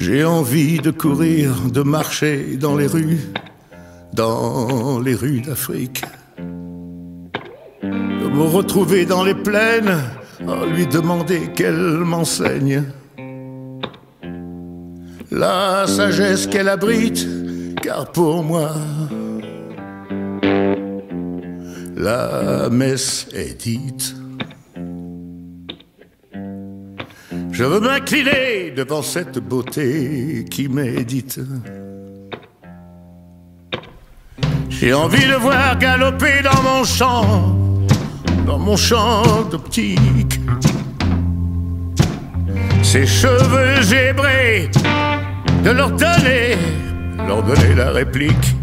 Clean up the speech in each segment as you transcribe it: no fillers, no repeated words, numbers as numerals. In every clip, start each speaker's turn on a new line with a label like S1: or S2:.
S1: J'ai envie de courir, de marcher dans les rues d'Afrique, de me retrouver dans les plaines, lui demander qu'elle m'enseigne la sagesse qu'elle abrite, car pour moi la messe est dite. Je veux m'incliner devant cette beauté qui médite. J'ai envie de voir galoper dans mon champ d'optique, ces cheveux zébrés, de leur donner la réplique,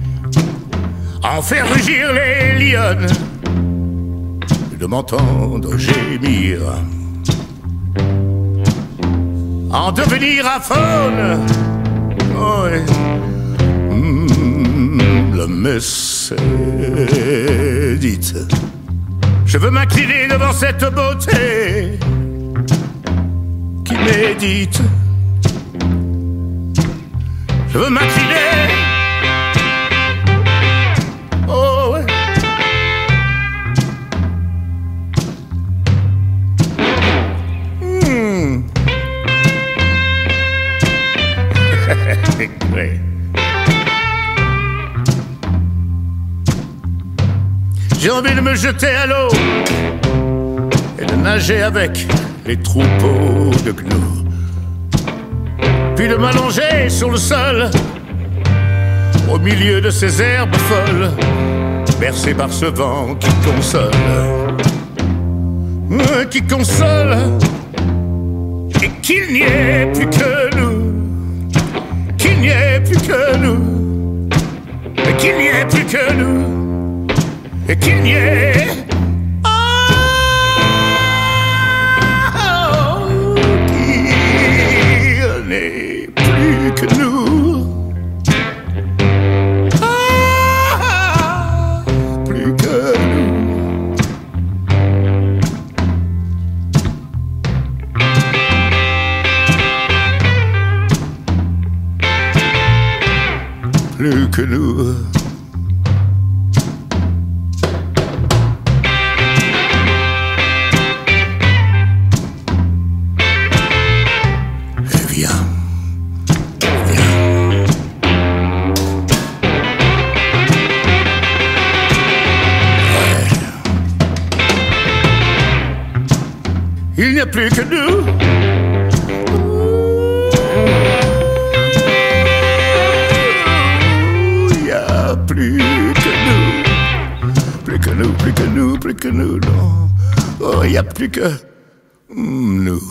S1: en faire rugir les lionnes, de m'entendre gémir, en devenir à faune. Oh, la messe est dite. Je veux m'incliner devant cette beauté qui médite. Je veux m'incliner. Oh ouais. Ouais. J'ai envie de me jeter à l'eau et de nager avec les troupeaux de gnous, puis de m'allonger sur le sol au milieu de ces herbes folles, bercées par ce vent qui console, et qu'il n'y ait plus que nous, qu'il n'y ait plus que nous, et qu'il n'y ait plus que nous, et qu'il n'y ait plus que nous, plus que nous. Plus que nous. Il n'y a plus que nous. Il n'y a plus que nous. Plus que nous, plus que nous, plus que nous, non. Oh, il n'y a plus que nous.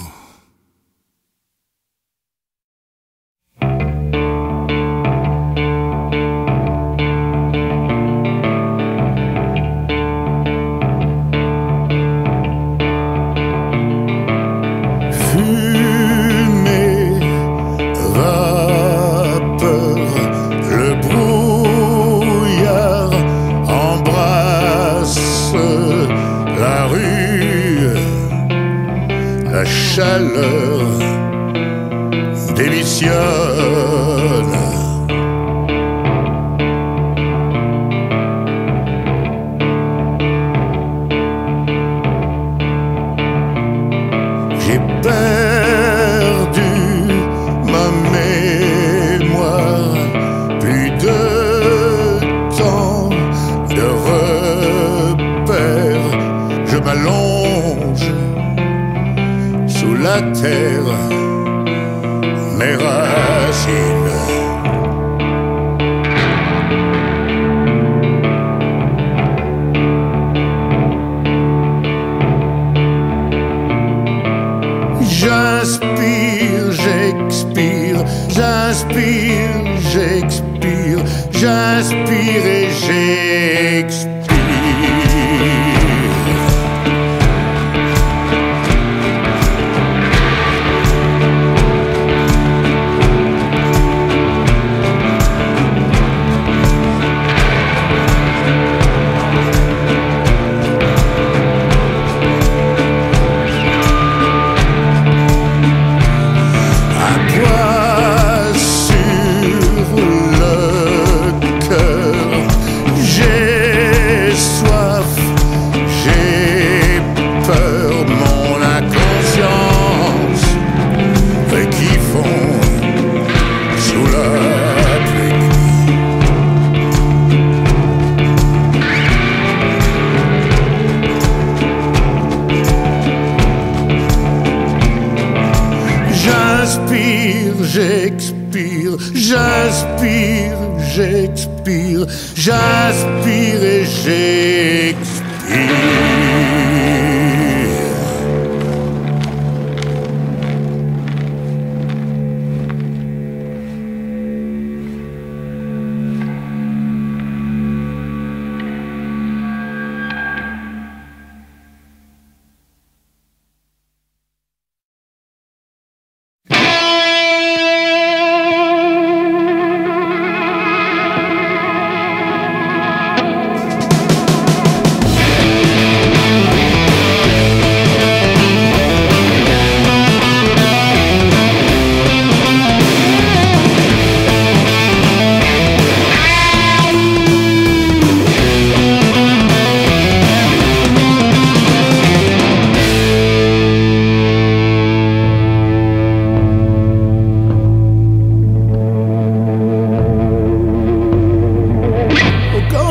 S1: La chaleur démissionne. J'ai perdu ma mémoire, plus de temps de repères. Je m'allonge sous la terre, mes racines. J'inspire, j'expire, j'inspire, j'expire, j'inspire et j'expire. j'expire, j'aspire et j'expire.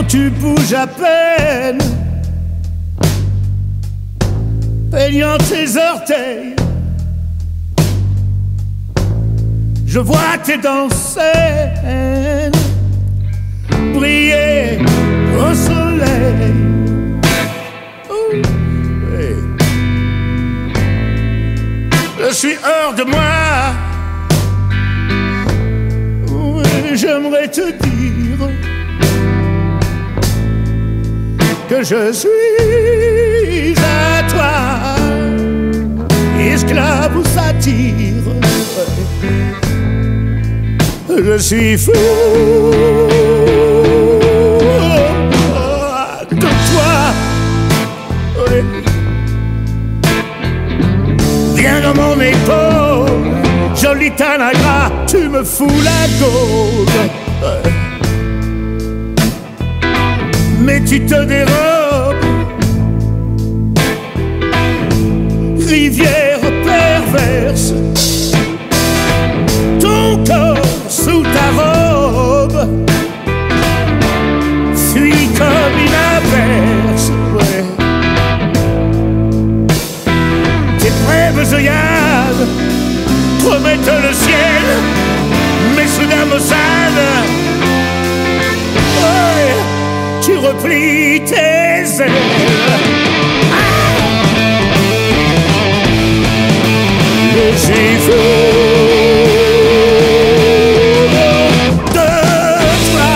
S2: Tu bouges à peine, peignant tes orteils. Je vois tes dents saines briller au soleil.
S1: Oui. Je suis hors de moi.
S2: Oui, j'aimerais te dire que je suis à toi, esclave ou satire.
S1: Je suis fou
S2: de toi.
S1: Oui. Viens dans mon épaule, joli tanagra, tu me fous la gaule. Mais tu te dérobes, rivière perverse, ton corps sous ta robe fuit comme une averse. Ouais. Tes brèves œillades promettent le ciel, mais soudain maussade. Ouais. Tu replies tes ailes. Je suis fou de toi.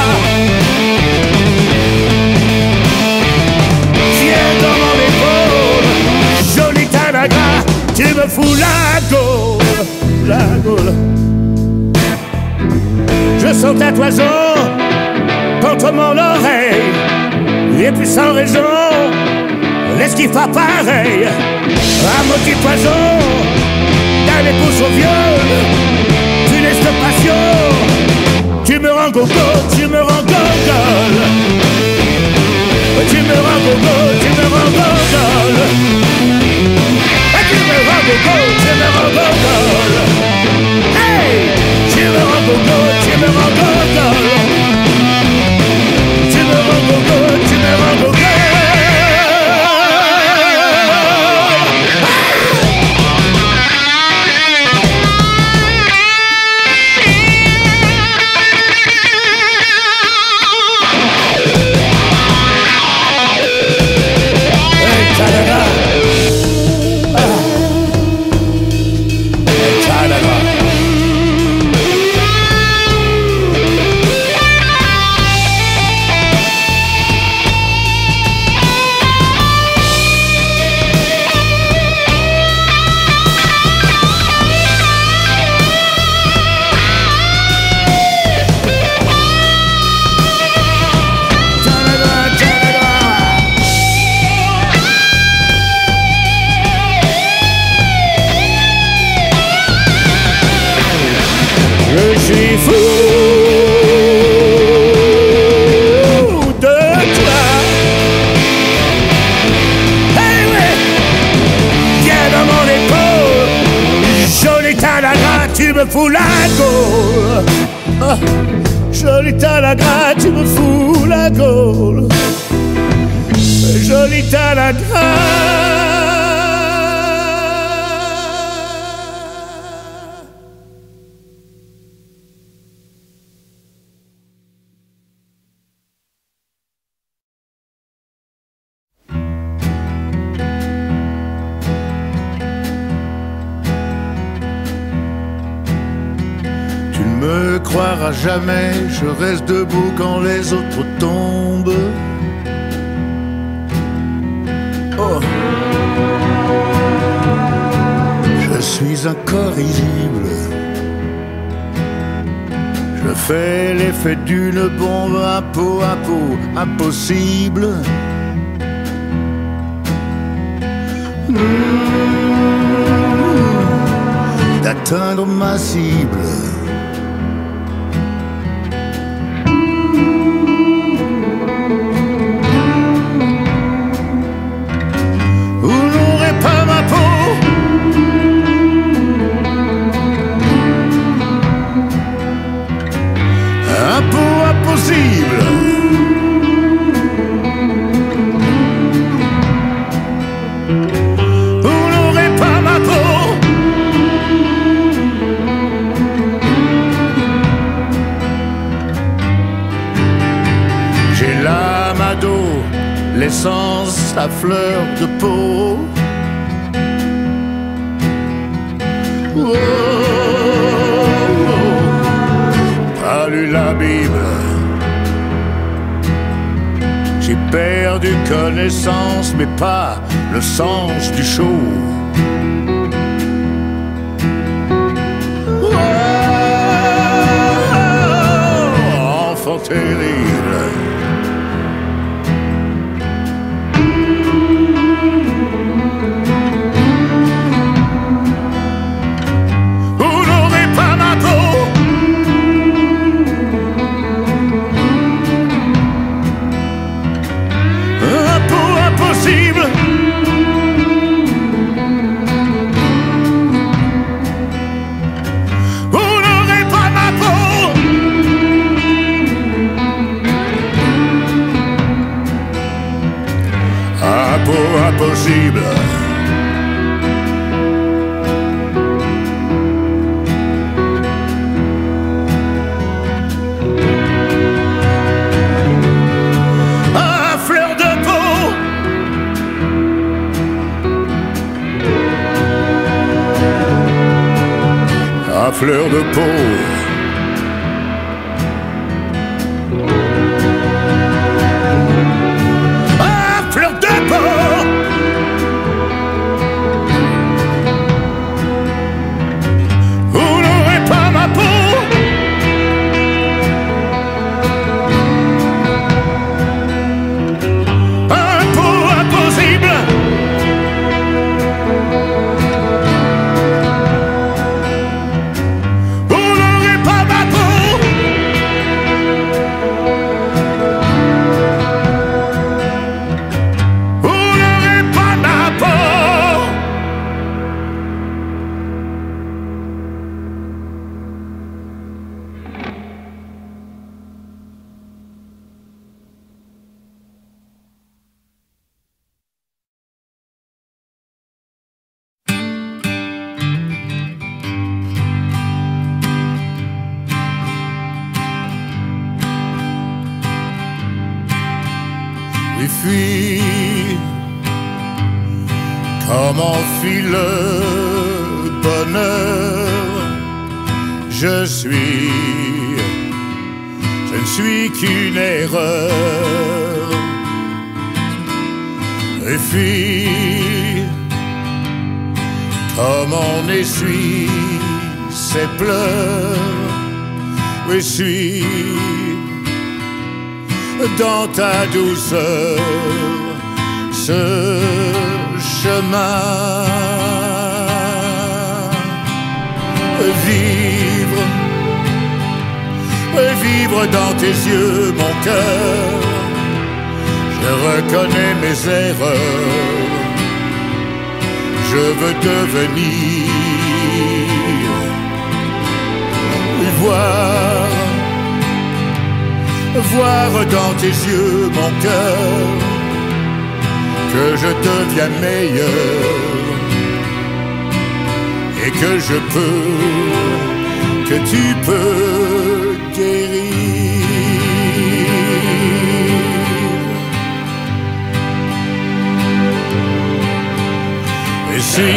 S1: Viens dans mon épaule, joli tanagra, tu me fous la gaule, la gaule. Je sens ta toison contre mon oreille, et puis sans raison, l'esquive pas pareil. À moitié poison, dans les pouces au viol, tu laisses de passion, tu me rends gogo, tu me rends gogol. Tu me rends gogo, tu me rends gogol. Tu me rends gogo, tu me rends gogol. Hey, tu me rends gogo, tu me rends gogol. Tu me rends gogo, tu me rends gogo. Je suis fou de toi. Hey, ouais. Viens dans mon épaule, joli tanagra, tu me fous la gaule. Ah, joli tanagra, tu me fous la gaule. Joli tanagra. croire à jamais, je reste debout quand les autres tombent. Oh. Je suis incorrigible. Je fais l'effet d'une bombe à peau, impossible. D'atteindre ma cible. Vous n'aurez pas ma peau. Un peu impossible. Vous n'aurez pas ma peau. J'ai l'âme à dos, l'essence à fleur de peau. Oh, pas lu la Bible. J'ai perdu connaissance, mais pas le sens du show. Oh, enfant terrible. Vous n'aurez pas ma peau. Un peu impossible. Vous n'aurez pas ma peau. Un peu impossible. À fleur de peau. À fleur de peau. À fleur de peau. Vous n'aurez pas ma peau. Un peu impossible. Vous n'aurez pas ma peau. Vous n'aurez pas ma peau. Oui, fuis comme enfuit le bonheur. Je ne suis qu'une erreur. Et fuis comme on essuie ses pleurs. Oui, suis dans ta douceur ce chemin. Vivre dans tes yeux mon cœur. Je reconnais mes erreurs. Je veux devenir voir dans tes yeux mon cœur, que je deviens meilleur et que je peux, que tu peux guérir. Et si,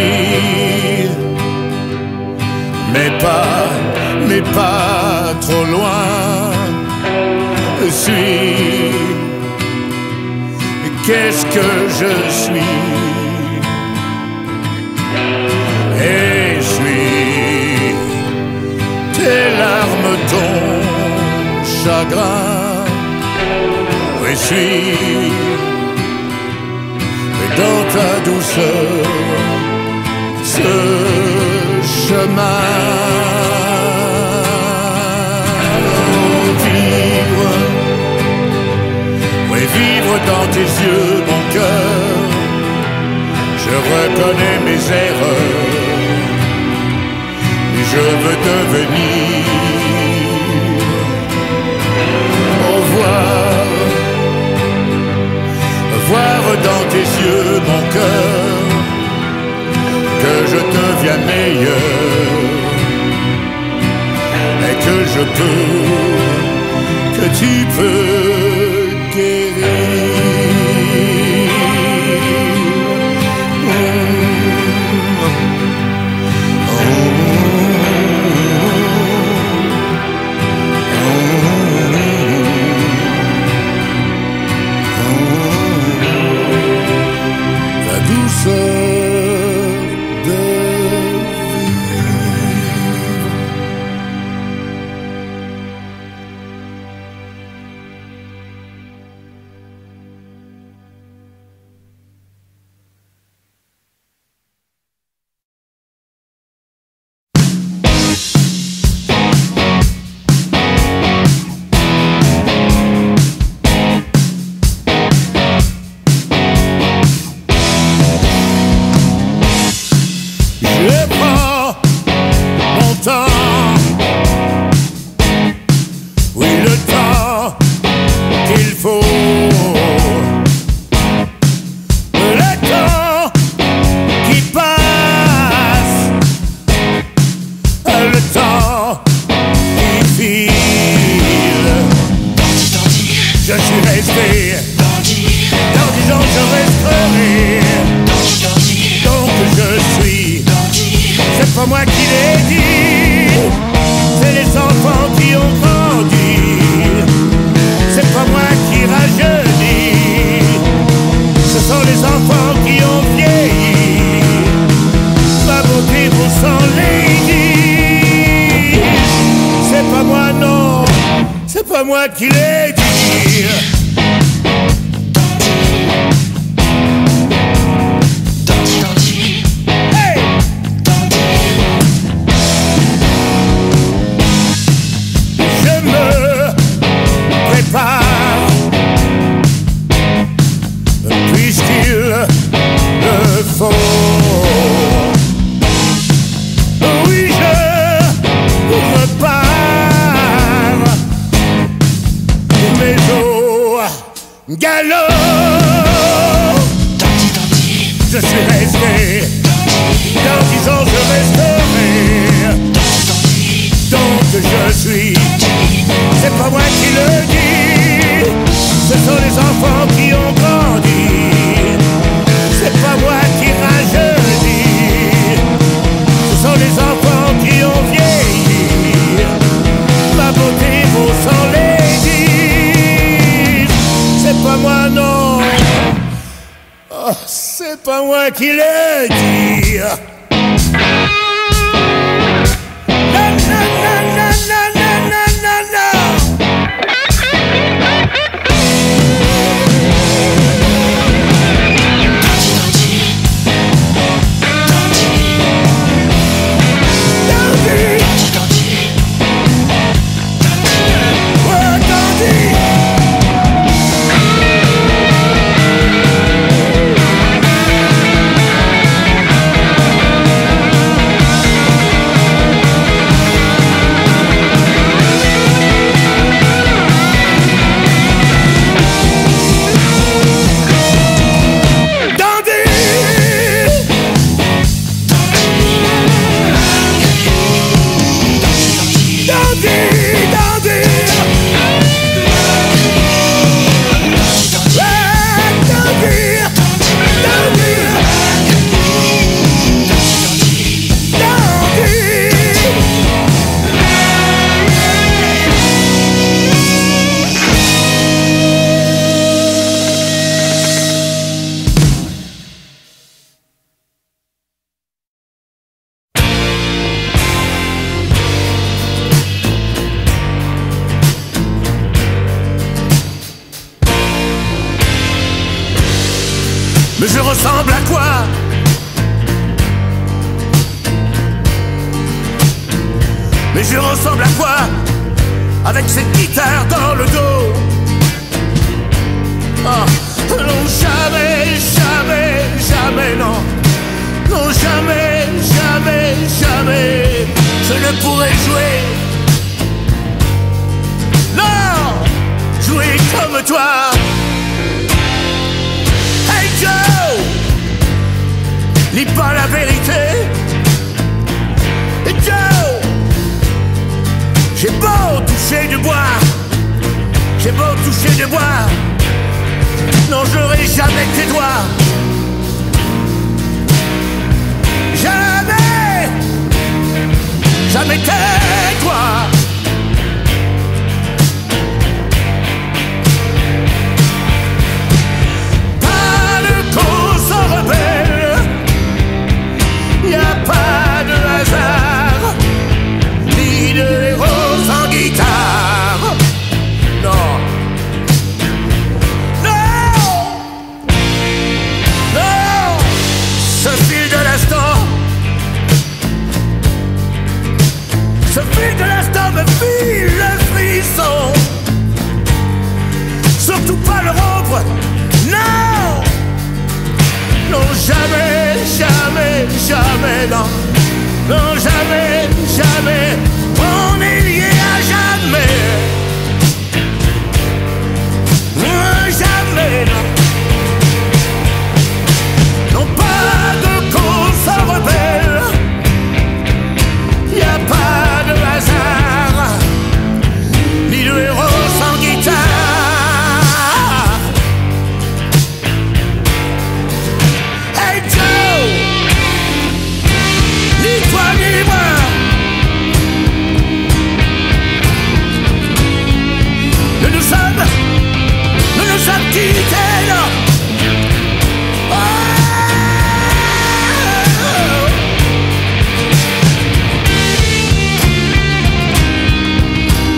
S1: mais pas trop loin, suis? Qu'est-ce que je suis? Essuie tes larmes, ton chagrin. Essuie dans ta douceur ce chemin. Vivre, oui, vivre dans tes yeux, mon cœur. Je reconnais mes erreurs et je veux devenir. Au revoir. Voir dans tes yeux, mon cœur, que je deviens meilleur et que je peux, que tu peux guérir. Qui l'ai dit. Hey! Je me prépare puisqu'il le faut. Oui, je repars. Mes os galop. Je suis resté. Dans 10 ans je resterai. Donc je suis. C'est pas moi qui le dis. Ce sont les enfants qui ont grandi. C'est pas moi qui rajeunis. Ce sont les enfants qui ont vieilli. Ma beauté vaut sans les dire. C'est pas moi, non. Oh, c'est pas moi qui le dis. Non, non, non, non, non, non, non, non, non. Mais je ressemble à quoi? Mais je ressemble à quoi? Avec cette guitare dans le dos. Oh, non, jamais, jamais, jamais, non. Non, jamais, jamais, jamais je ne pourrai jouer. Non, jouer comme toi. Hey Joe, lis pas la vérité. Hey Joe, j'ai beau toucher du bois, j'ai beau toucher du bois, non, j'aurai jamais tes doigts. Jamais, jamais tes doigts. Pas de cause rebelle, y a pas de hasard, ni de héros sans guitare. Non, non, non, ce fil de l'instant, ce fil de l'instant me file le frisson. Surtout pas le rompre, non, non, jamais, jamais, jamais, non, non, jamais, jamais, on est lié à jamais. Jamais, non. Non, pas de cause rebelle, y a pas de hasard, ni de héros sans guitare. Hey Joe, ni toi ni moi, nous sommes quittés, non. Oh,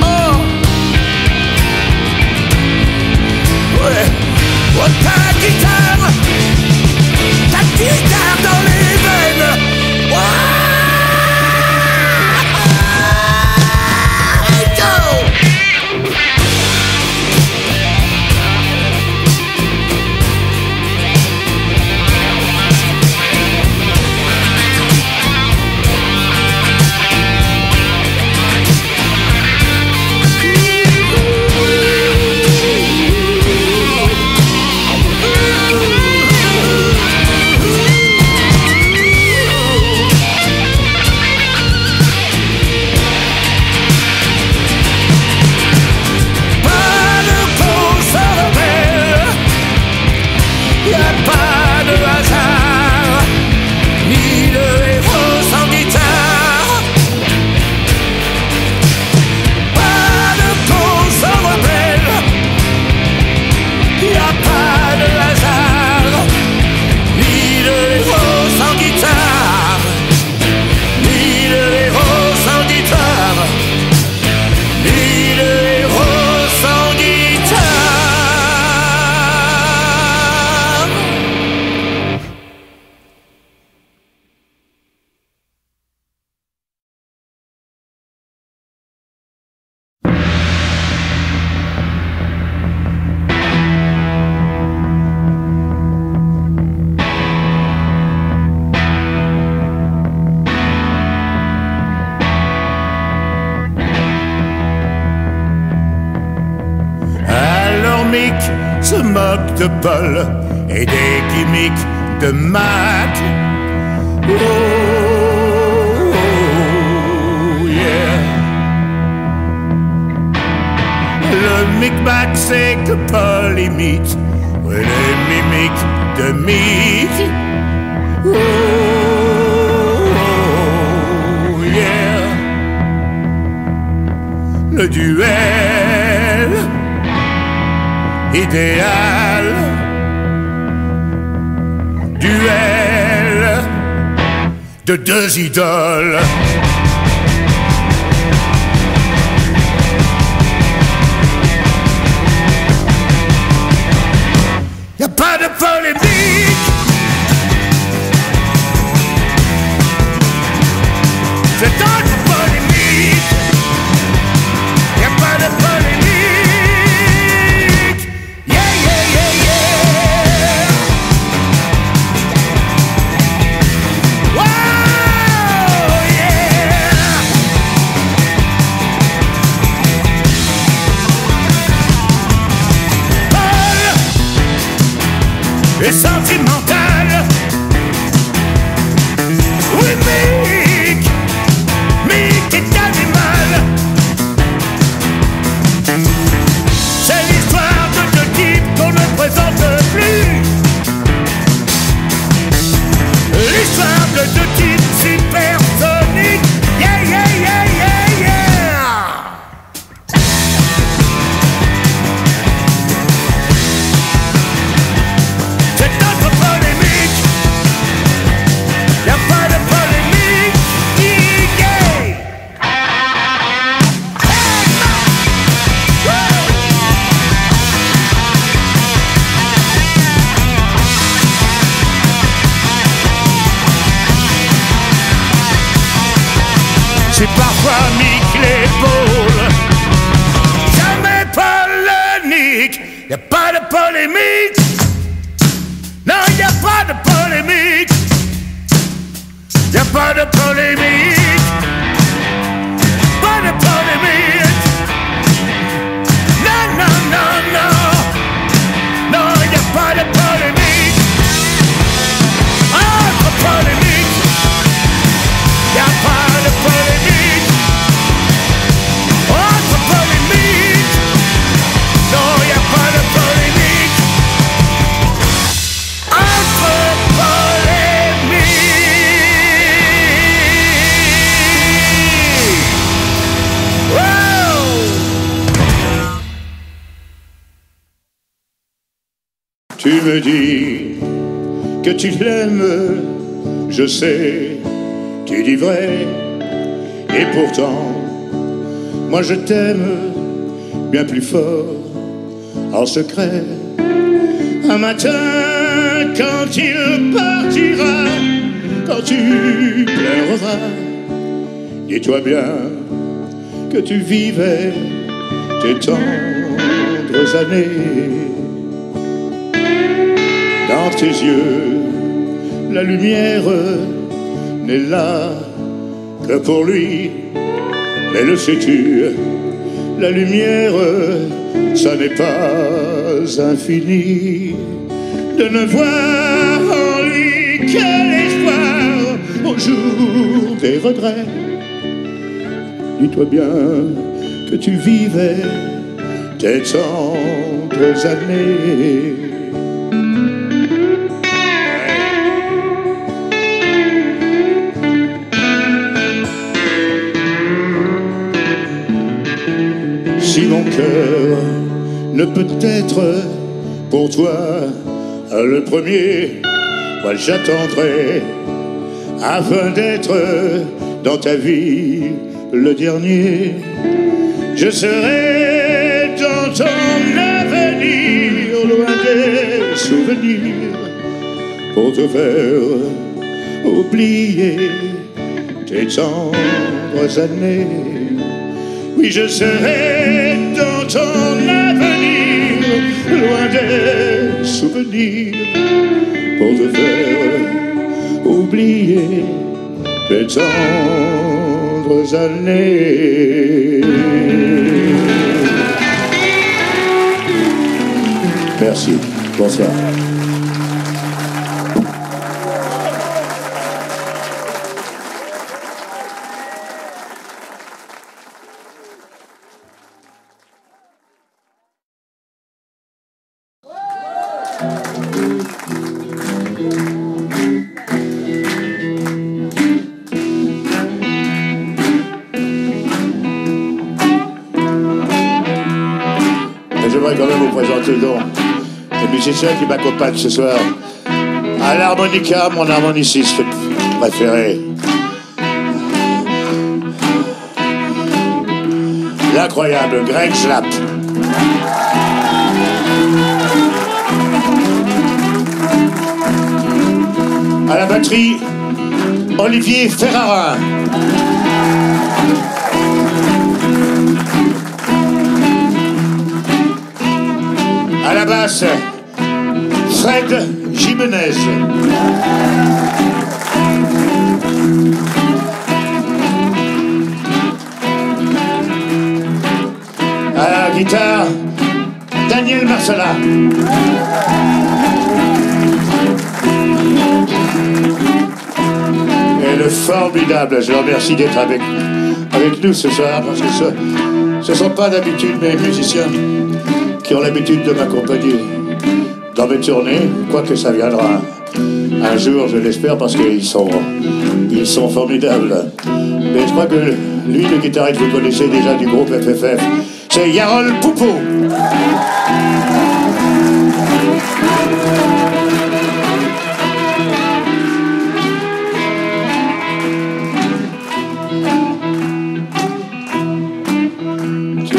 S1: oh, ouais. Oh, ta guitare dans les veines. Oh, hey Joe. Se moque de Paul et des gimmicks de Mac. Oh, oh, yeah. Le micmac c'est que Paul imite les mimiques de Mick. Oh, oh, yeah. Le duel idéal, duel de deux idoles. Y a pas de polémique, t'es sentimental. Oui, Mick est animal. C'est l'histoire de deux types qu'on ne présente plus. L'histoire de deux types supersoniques. Yeah, yeah, yeah, yeah, yeah. C'est notre polémique. Y'a pas de polémique. Yeah. C'est parfois Mick l'épaule, jamais polémique. Y'a pas de polémique. Non, y'a pas de polémique. Y'a pas de polémique. Pas de polémique. Non, non, non, non. Non, y'a pas de polémique. Entre polémique. Y'a pas de polémique. Entre polémique. Non, y'a pas de polémique. Entre polémique. Wow.
S2: Tu me dis que tu l'aimes, je sais, tu dis vrai. Et pourtant, moi je t'aime bien plus fort, en secret. Un matin, quand il partira, quand tu pleureras, dis-toi bien que tu vivais tes tendres années. Dans tes yeux, la lumière n'est là que pour lui. Mais le sais-tu, la lumière, ça n'est pas infini. De ne voir en lui que l'espoir au jour des regrets. Dis-toi bien que tu vivais tes tendres années. Si mon cœur ne peut être pour toi le premier, moi j'attendrai afin d'être dans ta vie le dernier. Je serai dans ton avenir, loin des souvenirs, pour te faire oublier tes tendres années. Oui, je serai dans ton avenir, loin des souvenirs, pour te faire oublier tes tendres années. Merci, bonsoir. J'aimerais quand même vous présenter donc le musicien qui m'accompagne ce soir. À l'harmonica, mon harmoniciste préféré. L'incroyable Greg Slapp. À la batterie, Olivier Ferrarin. À la basse, Fred Jimenez. À la guitare, Daniel Marcella. le formidable. Je le remercie d'être avec nous ce soir, parce que ce ne sont pas d'habitude mes musiciens qui ont l'habitude de m'accompagner dans mes tournées, quoique ça viendra un jour, je l'espère, parce qu'ils sont formidables. Mais je crois que lui, le guitariste, vous connaissez déjà du groupe FFF, c'est Yarol Poupeau.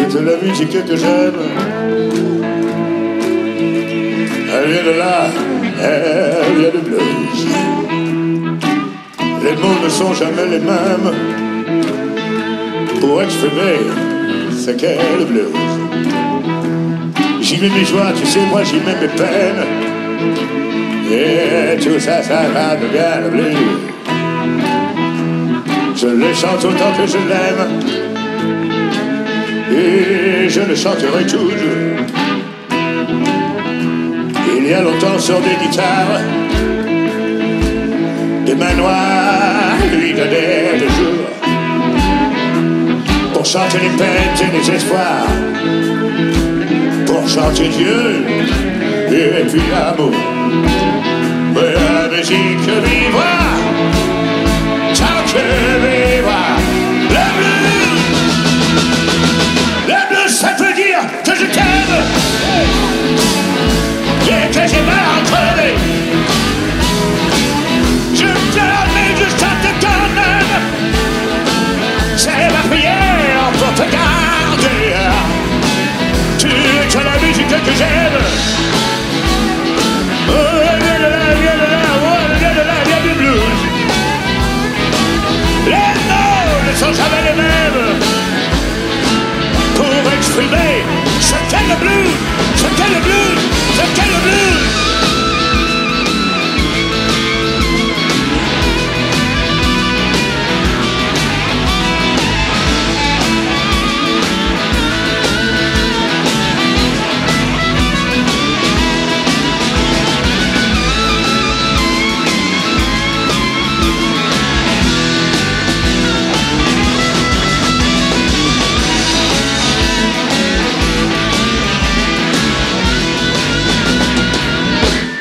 S2: C'est la musique que j'aime. Elle vient de là, elle vient de blues. Les mots ne sont jamais les mêmes pour exprimer ce qu'est le blues. J'y mets mes joies, tu sais, moi j'y mets mes peines. Et tout ça, ça va de bien le blues. Je le chante autant que je l'aime. Et je le chanterai toujours. Il y a longtemps sur des guitares, des mains noires lui donnaient le jour pour chanter les peines et les espoirs, pour chanter Dieu et puis l'amour. Mais la musique vivra tant que vivra le blues. Le blues, ça veut dire que je t'aime et que j'ai mal entraîné. Je pleure mais je chante quand même. C'est ma prière pour te garder. Tu es la musique que j'aime. Oh, viens de là, viens de là, oh, viens de là, viens du blues. Les mots ne sont jamais les mêmes pour exprimer ce qu'est le blues, ce qu'est le blues, ce qu'est le blues.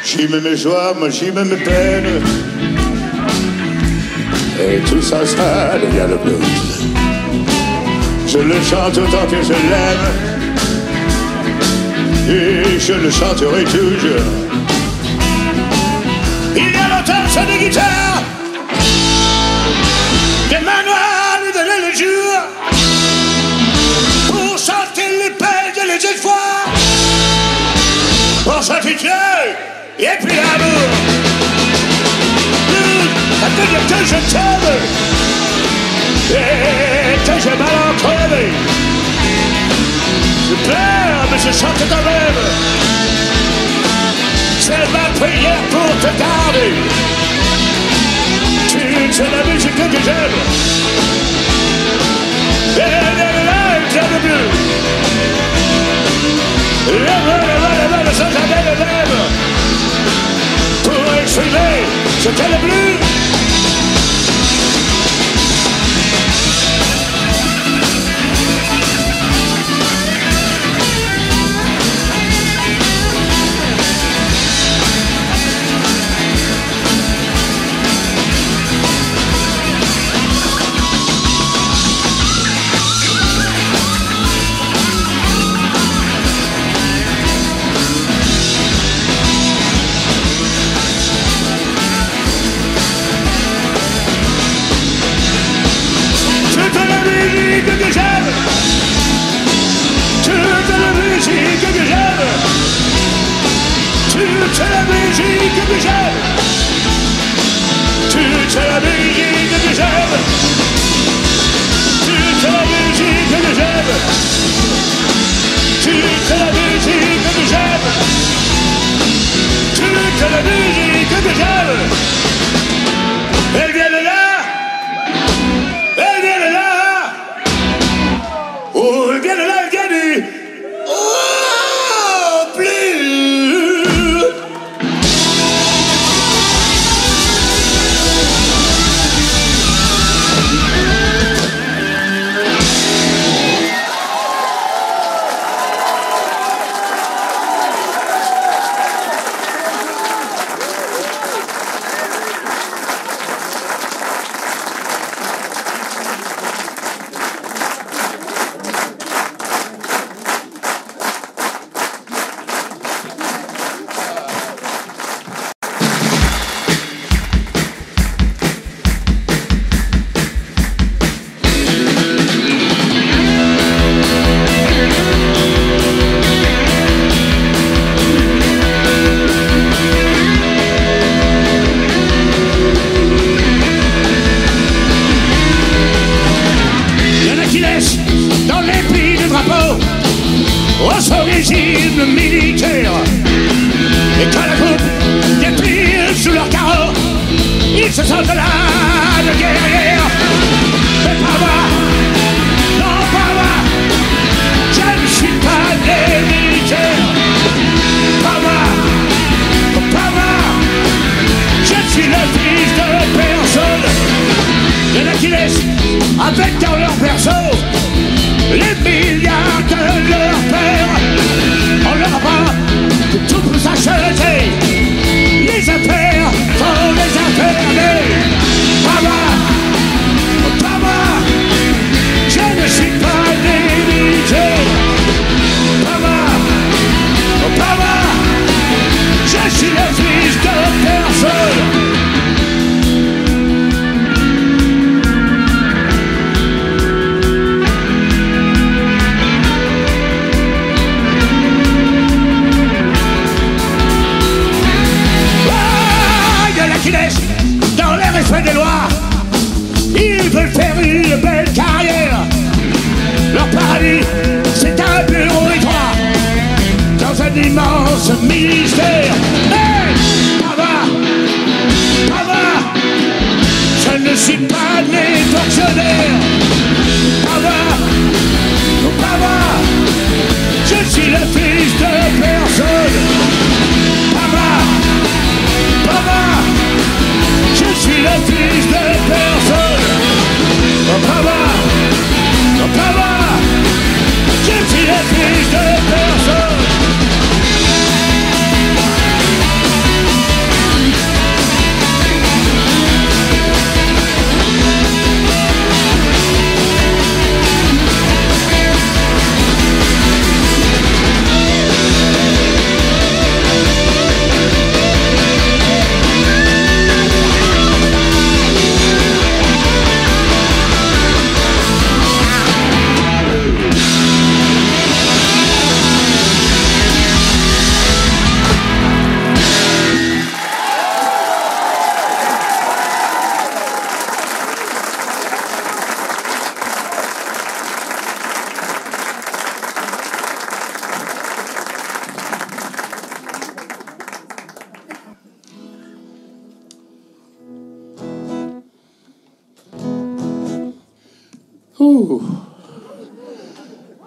S2: J'y mets mes joies, moi j'y mets mes peines. Et tout ça, ça devient le blues. Je le chante autant que je l'aime. Et je le chanterai toujours. Il y a longtemps sur des guitares, des mains noires lui donnaient le jour pour chanter les peines et les espoirs, pour chanter Dieu et puis l'amour. Ça veut dire que je t'aime et que j'ai mal entraîné. Je pleure mais je chante quand même. C'est ma prière pour te garder. Tu es la musique que j'aime. Et le blues. Le sans jamais le même pour exprimer ce qu'est le blues.
S1: Et quand la coupe dépile sous leur carreau, ils se sentent là de guerrière. Mais pas moi, non pas moi, je ne suis pas né militaire. Pas moi, je suis le fils de personne. Il y en a qui laissent avec dans leur berceau les milliards de leur père. On leur apprend que tout peut s'acheter. Les affaires sont les affaires des Papa, je ne suis pas né militaire. Papa, je suis le fils de personne. Dans les respects des lois, ils veulent faire une belle carrière. Leur paradis, c'est un bureau étroit dans un immense ministère. Mais Papa, je ne suis pas né fonctionnaire. Papa, je suis le fils de personne. Papa, je suis le fils de personne. Papa, je suis le fils de personne.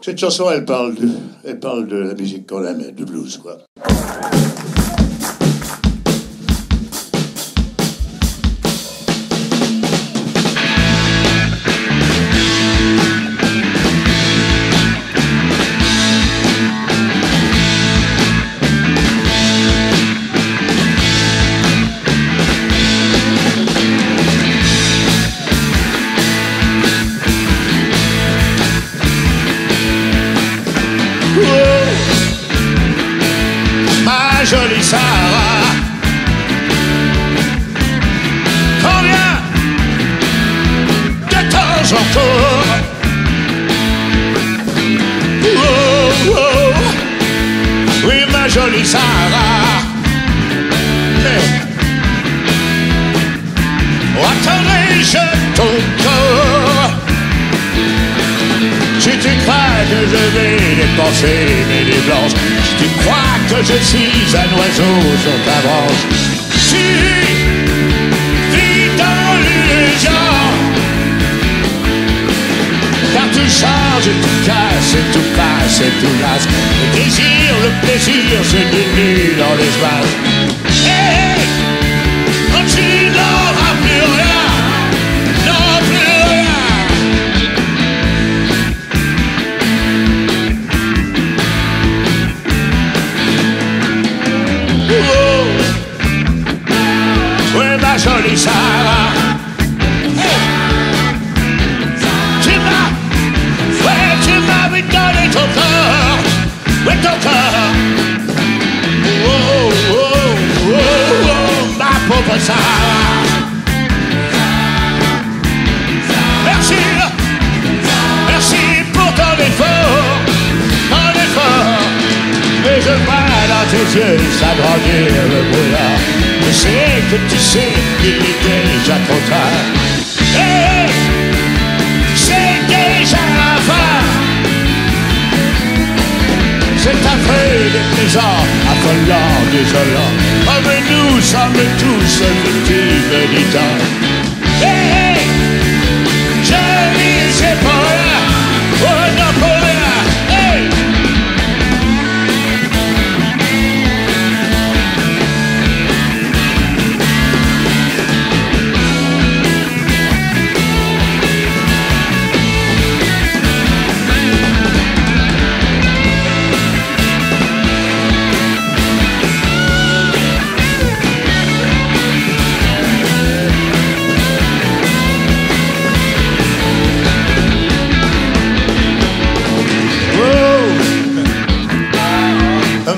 S1: Cette chanson, elle parle de la musique qu'on aime, de blues, quoi. Jolie Sarah, combien de temps encore? Oh, oh, oui ma jolie Sarah, attendrai-je ton corps? Si tu crois que je vais dépenser mes nuits blanches, si tu crois que je suis un oiseau sur ta branche, tu vis dans l'illusion, car tu changes, tu casses, et tout passe, et tout lasse. Le désir, le plaisir se dilue dans l'espace. Et quand tu n'auras plus rien, non plus rien. Jolie Sarah, tu m'avais donné ton corps, oui ton corps. Oh, oh, oh, oh, ma pauvre Sarah. Merci, merci pour ton effort, mais je vois dans tes yeux s'agrandir le brouillard. Je sais que tu sais qu'il est déjà trop tard. Et c'est déjà la fin. C'est affreux, déplaisant, affolant,
S2: désolant. Oh mais nous sommes tous victimes du temps. Hey, hey, je dis c'est pas rien, oh non pour rien, hey.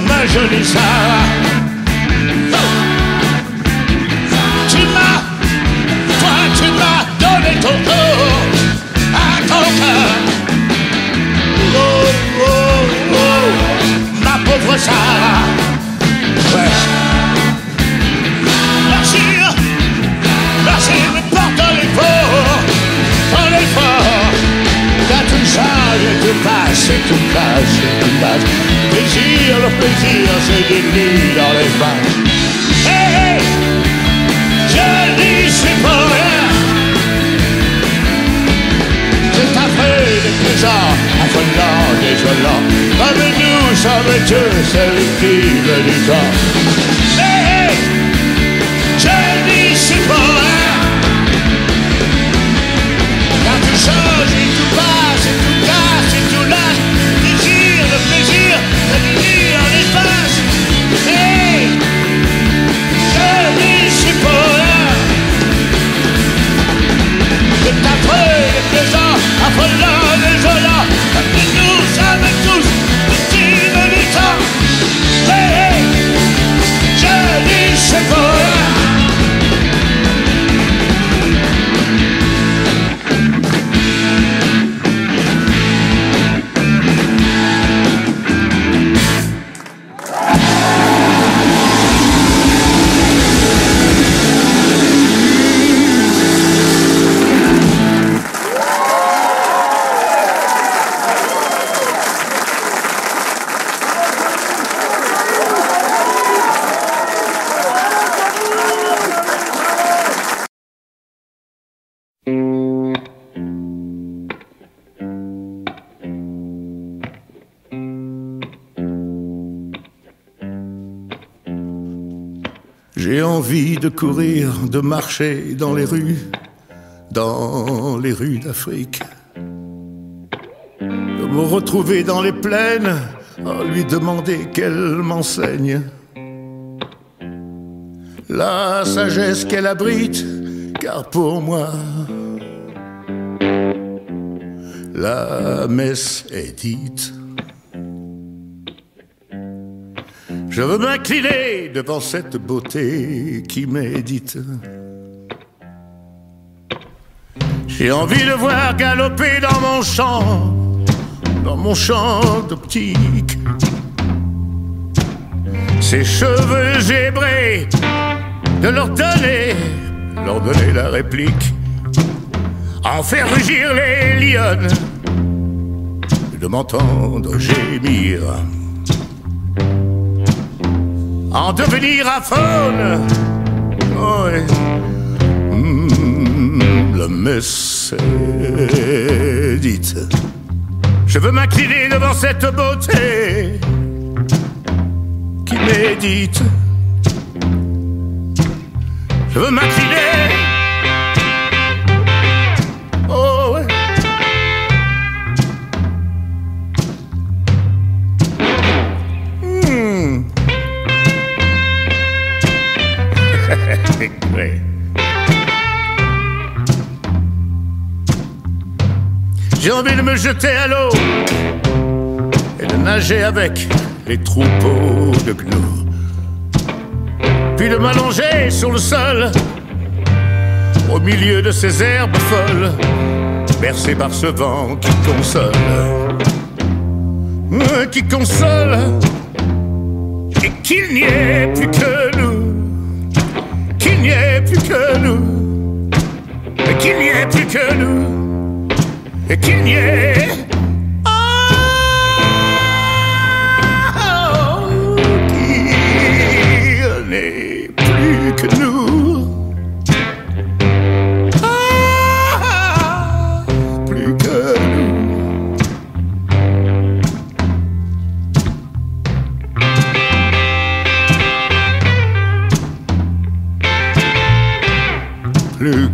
S2: Ma jolie Sarah, tu m'as donné ton corps à ton cœur. Oh, oh, oh, ma pauvre Sarah, ouais. Merci, merci, mais porte l'effort, t'as tout changé, tout passe, et tout casse, et tout passe. Plaisir, le plaisir se dilue dans l'espace. Hey, hey, je dis c'est pas rien. C'est affreux, déplaisant, affolant, désolant. Comme nous sommes tous victimes du temps. Hey, hey, je dis c'est pas rien. Car tout change et tout passe et tout casse et tout lâche. Désir, le plaisir, la vie en espace. Hey, je dis c'est pas rien. C'est affreux, déplaisant, affolant, désolant. Mais nous sommes tous victimes du temps. Hey, hey, je dis c'est pas rien. J'ai envie de courir, de marcher dans les rues d'Afrique, de me retrouver dans les plaines, lui demander qu'elle m'enseigne la sagesse qu'elle abrite, car pour moi la messe est dite. Je veux m'incliner devant cette beauté qui médite. J'ai envie de voir galoper dans mon champ d'optique, ces cheveux zébrés, de leur donner la réplique, en faire rugir les lionnes, de m'entendre gémir, en devenir à faune. Oh, ouais. La messe est dite. Je veux m'incliner devant cette beauté qui médite. Je veux m'incliner. Oh ouais. Ouais. J'ai envie de me jeter à l'eau et de nager avec les troupeaux de gnous, puis de m'allonger sur le sol au milieu de ces herbes folles, bercé par ce vent qui console, et qu'il n'y ait plus que nous, qu'il n'y ait plus que nous, et qu'il n'y ait plus que nous, et qu'il n'y ait qu'il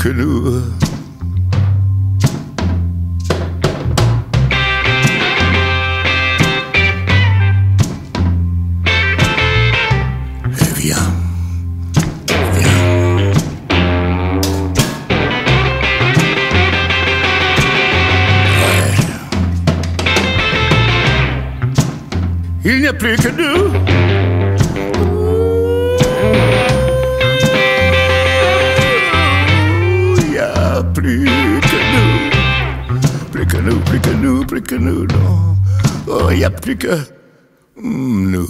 S1: que nous. Et viens. Il n'y a plus que nous. Il n'y a plus que nous. Plus que nous, plus que nous, plus que nous, non. Oh, il n'y a plus que nous.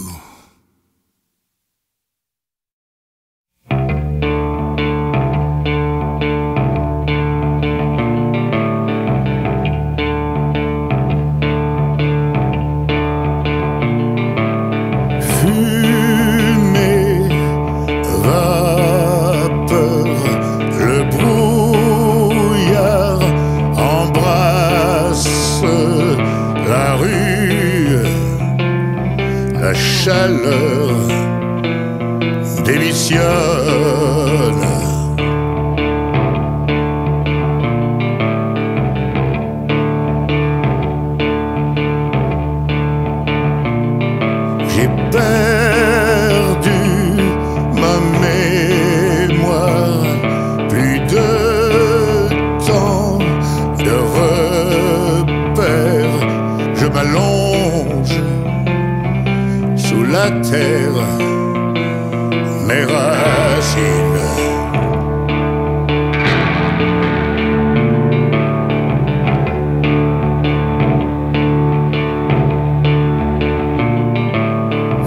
S1: La chaleur démissionne. J'ai perdu ma mémoire, plus de temps de repères. Je m'allonge sous la terre, mes racines.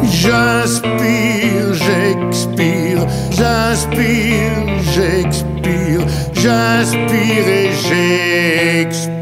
S1: J'inspire, j'expire, j'inspire, j'expire, j'inspire et j'expire.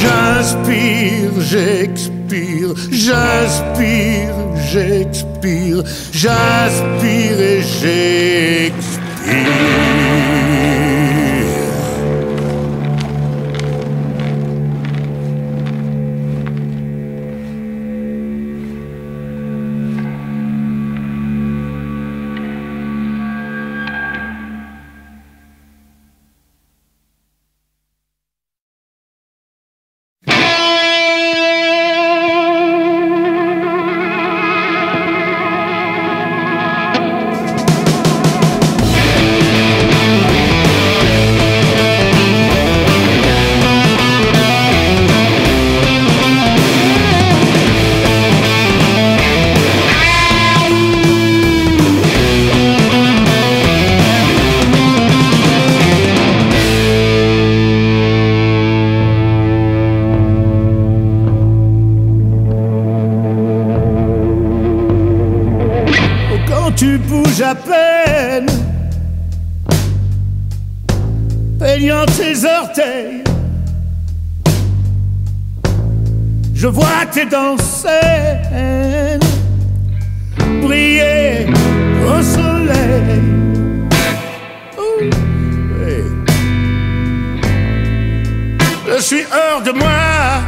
S1: J'inspire, j'expire, j'inspire, j'expire, j'inspire et j'expire. Tu bouges à peine, peignant tes orteils. Je vois tes dents saines briller au soleil. Oui. Je suis hors de moi.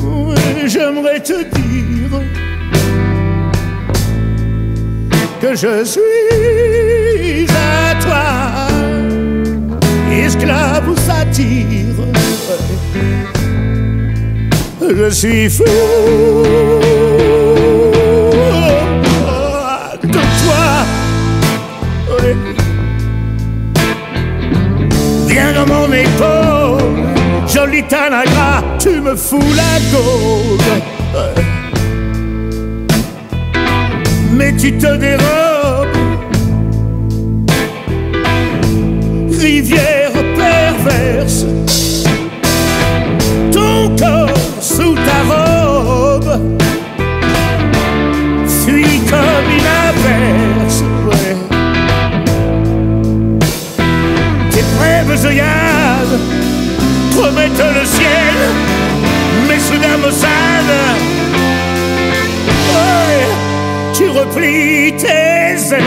S1: Oui, j'aimerais te dire que je suis à toi, esclave ou satire. Je suis fou de toi. Oui. Viens dans mon épaule, joli Tanagra, tu me fous la gaule. mais tu te dérobes. Rivière perverse, ton corps sous ta robe fuit comme une averse, ouais. Tes brèves œillades promettent le ciel, mais soudain maussade, ouais, tu replies tes ailes.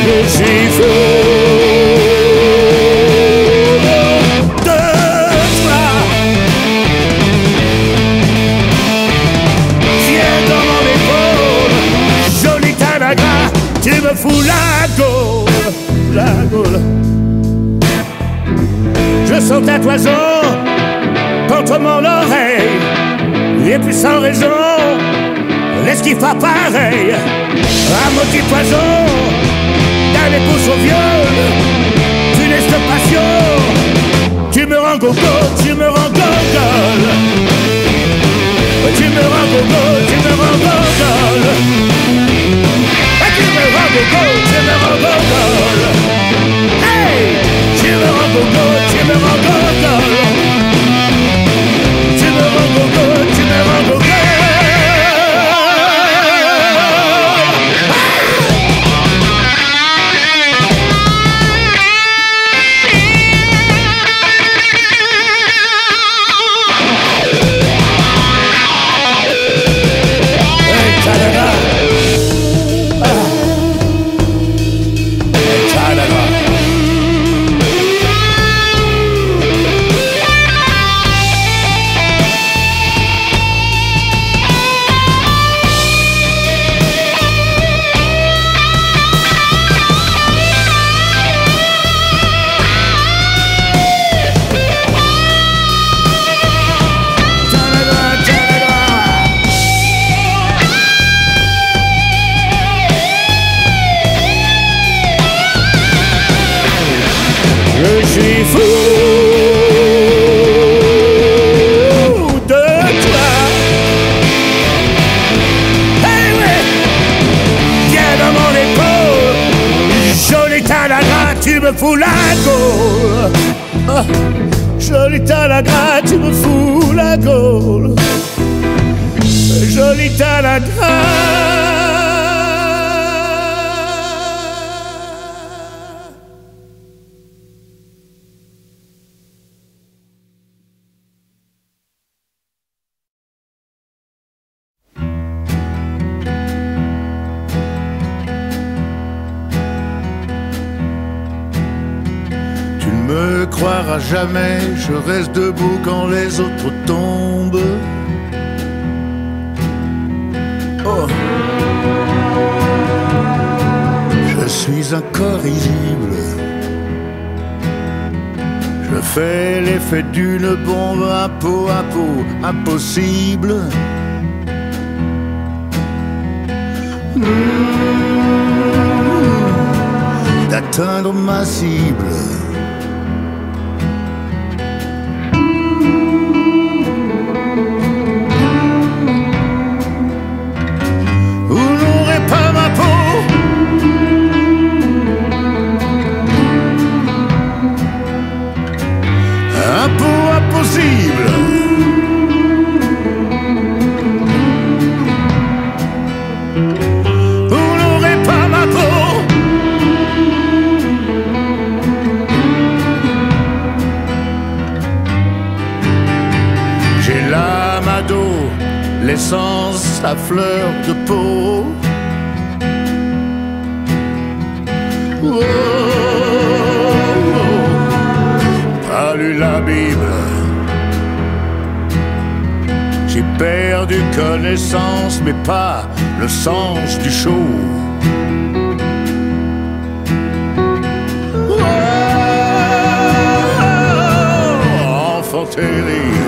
S1: Je suis fou de toi. Viens dans mon épaule, joli Tanagra, tu me fous la gaule, la gaule. Je sens ta toison contre mon oreille, et puis sans raison, l'esquive pas pareil. Un motif poison, dans les pouces au viol, funeste passion. Tu me rends gogo, tu me rends gogol. Tu me rends gogo, tu me rends gogol. Tu me rends gogo, tu me rends gogol. Hey, tu me rends gogo, tu me rends gogol. Tu me rends gogo, tu me rends gogol. Je suis fou de toi. Hey, ouais. Viens dans mon épaule, joli Tanagra, tu me fous la gaule. Oh, joli Tanagra, tu me fous la gaule. Joli Tanagra. Me croire à jamais, je reste debout quand les autres tombent. Oh, je suis incorrigible. Je fais l'effet d'une bombe à peau, impossible. D'atteindre ma cible. L'essence à fleur de peau. Oh, oh, oh. Pas lu la Bible. J'ai perdu connaissance, mais pas le sens du show. Oh, enfant terrible.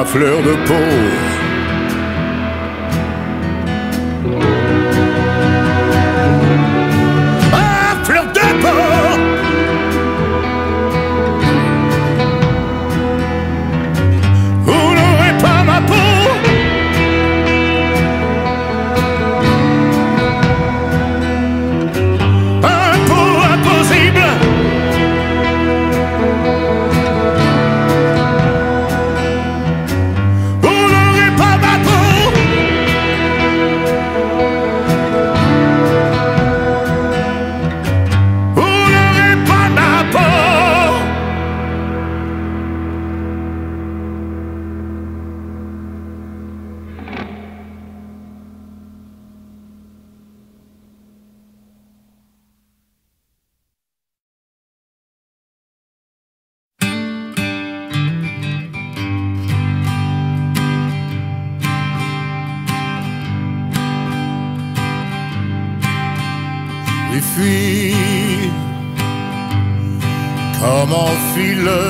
S1: à fleur de peau. À fleur de peau. Vous n'aurez pas ma peau. Et fuis comme enfuit le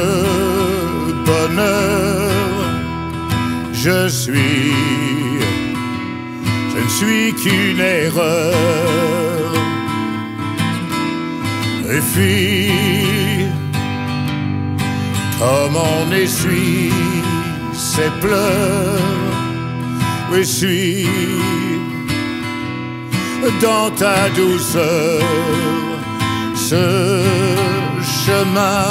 S1: bonheur. Je ne suis qu'une erreur. Et fuis comme on essuie ses pleurs. Et suis dans ta douceur ce chemin.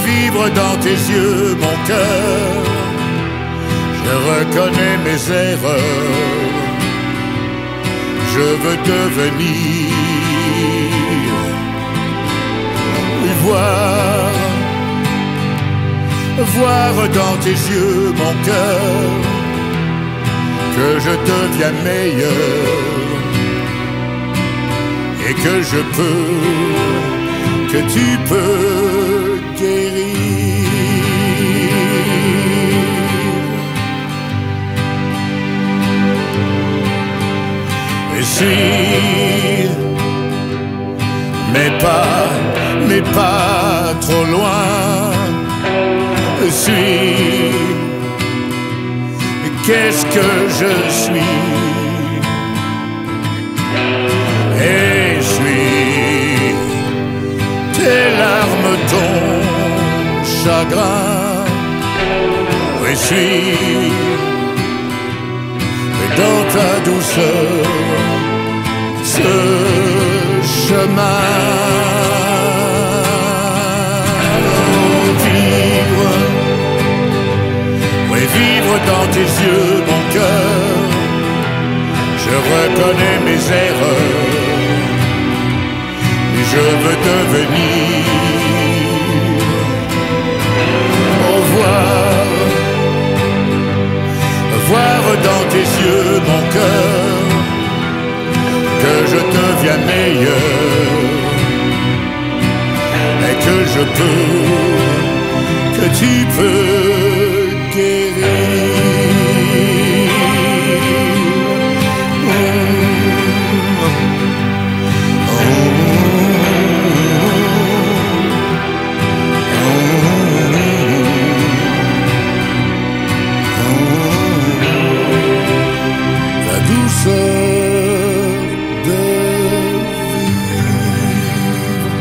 S1: Vivre dans tes yeux mon cœur. Je reconnais mes erreurs. Je veux devenir voir dans tes yeux mon cœur que je deviens meilleur et que tu peux guérir. Et suis, mais pas trop loin. Suis, qu'est-ce que je suis? Et suis tes larmes, ton chagrin. Et suis dans ta douceur ce chemin. Vivre dans tes yeux mon cœur. Je reconnais mes erreurs et je veux devenir. Voir dans tes yeux mon cœur que je deviens meilleur et que tu peux guérir. La douceur de vivre.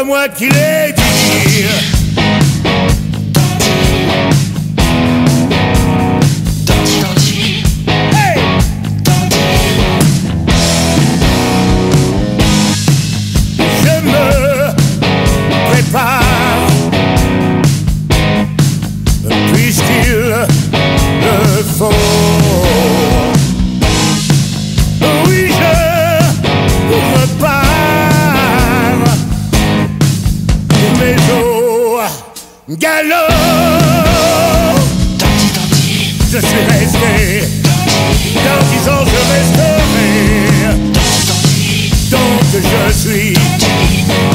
S1: pas moi qui l'ai dit. Puisqu'il le faut. Oui, je repars, mais au galop. Je suis resté, dans 10 ans je resterai. Donc je suis,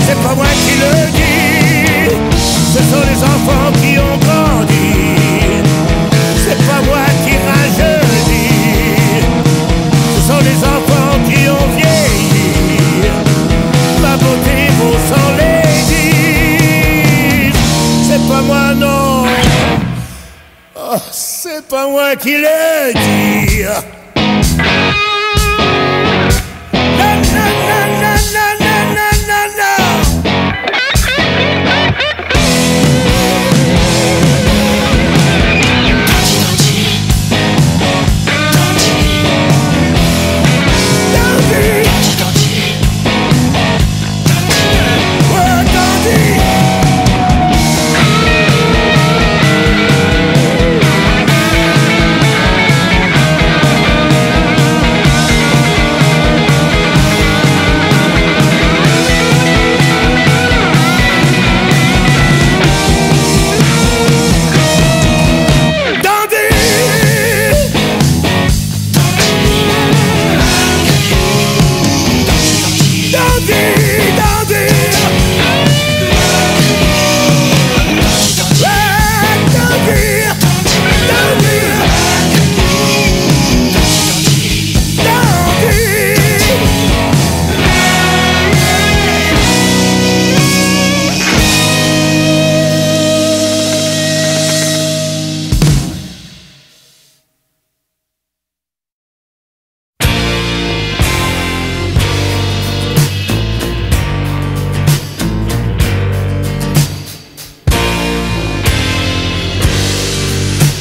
S1: c'est pas moi qui le dis, ce sont les enfants qui ont grandi. C'est pas moi qui rajeunis, ce sont les enfants qui ont vieilli. Ma beauté vaut sans les dire. C'est pas moi, non. Oh, c'est pas moi qui le dis. Non, non, non, non, non, non, non, non.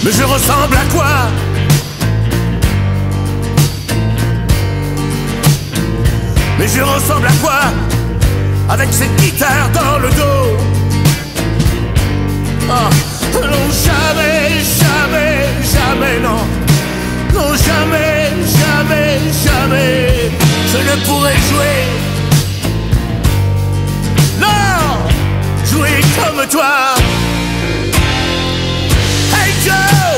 S1: Mais je ressemble à quoi? Mais je ressemble à quoi? Avec cette guitare dans le dos. Oh, non, jamais, jamais, jamais, non. Non, jamais, jamais, jamais je ne pourrai jouer. Non, jouer comme toi. Hey Joe,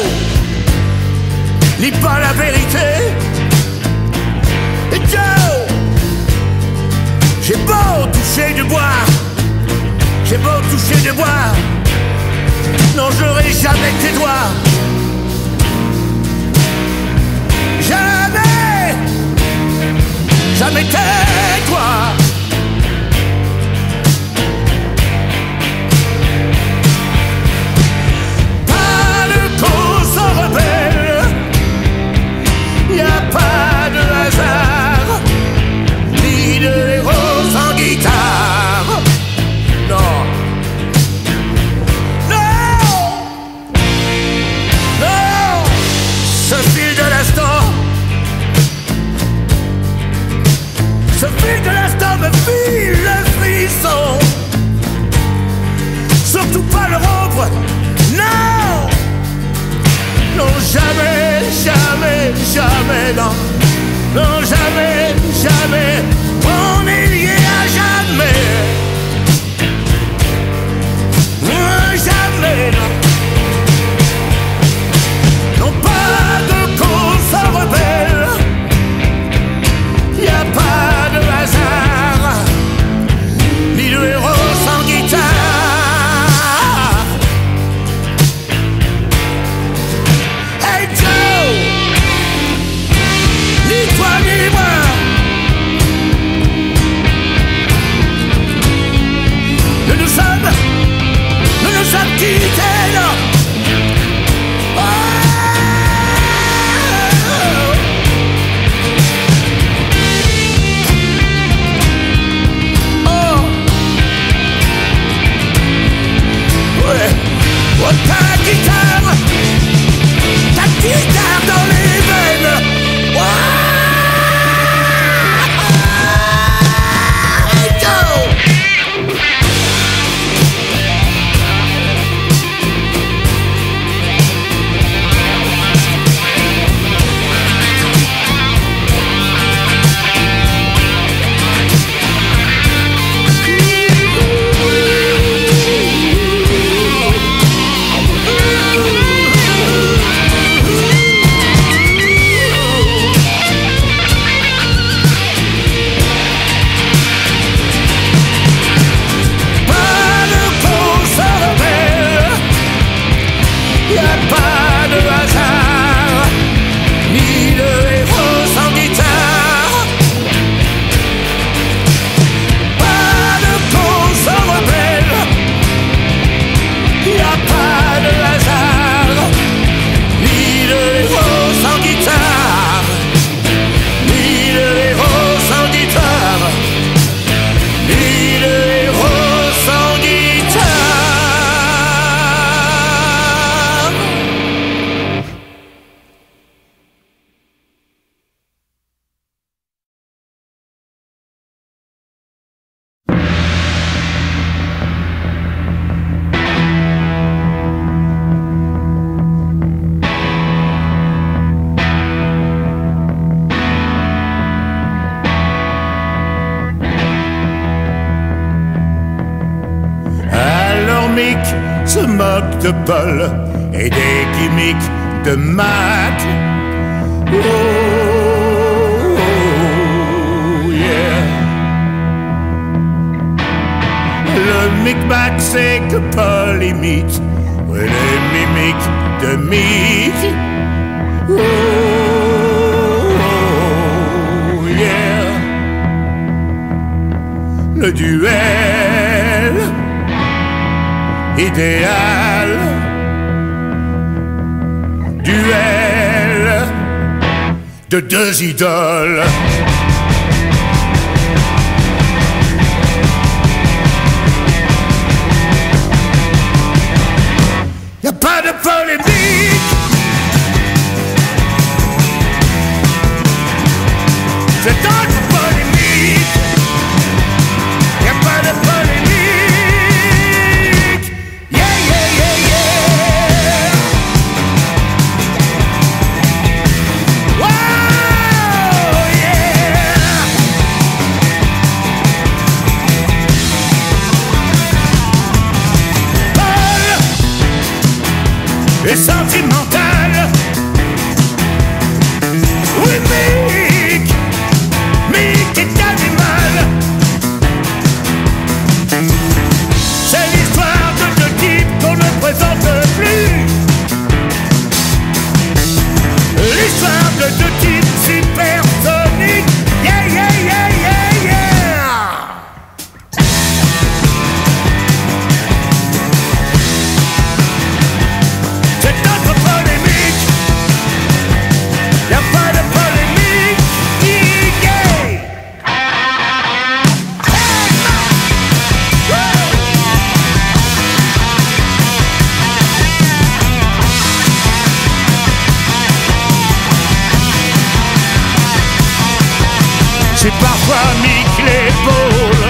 S1: lis pas la vérité. Hey Joe, j'ai beau toucher du bois, j'ai beau toucher du bois, non j'aurai jamais tes doigts. Jamais, jamais tes doigts. Pas de cause rebelle, y a pas de hasard, ni de héros sans guitare. Non, non, non, ce fil de l'instant, ce fil de l'instant me file le frisson. Surtout pas le rompre, non, non, jamais, jamais, jamais, non, non, jamais, jamais, on est lié à jamais. Jamais, non. Non, pas de cause rebelle, y a pas de hasard, ni de héros sans guitare. Hey Joe, ni toi ni moi, se moque de Paul et des gimmicks de Mac. Oh, yeah. Le micmac c'est que Paul imite les mimiques de Mick. Oh, yeah. Le duel idéal, duel de deux idoles. Y'a pas de polémique, c'est autre polémique. Y'a pas de polémique, yeah, yeah, yeah, yeah. Wow, yeah. Paul est sentimental. Oui, Mick est animal. C'est l'histoire de deux types qu'on ne présente plus. L'histoire de deux types supersoniques. Yeah, yeah, yeah, yeah, yeah. C'est notre polémique. Y'a pas de polémique. Yeah. C'est parfois Mick l'épaule,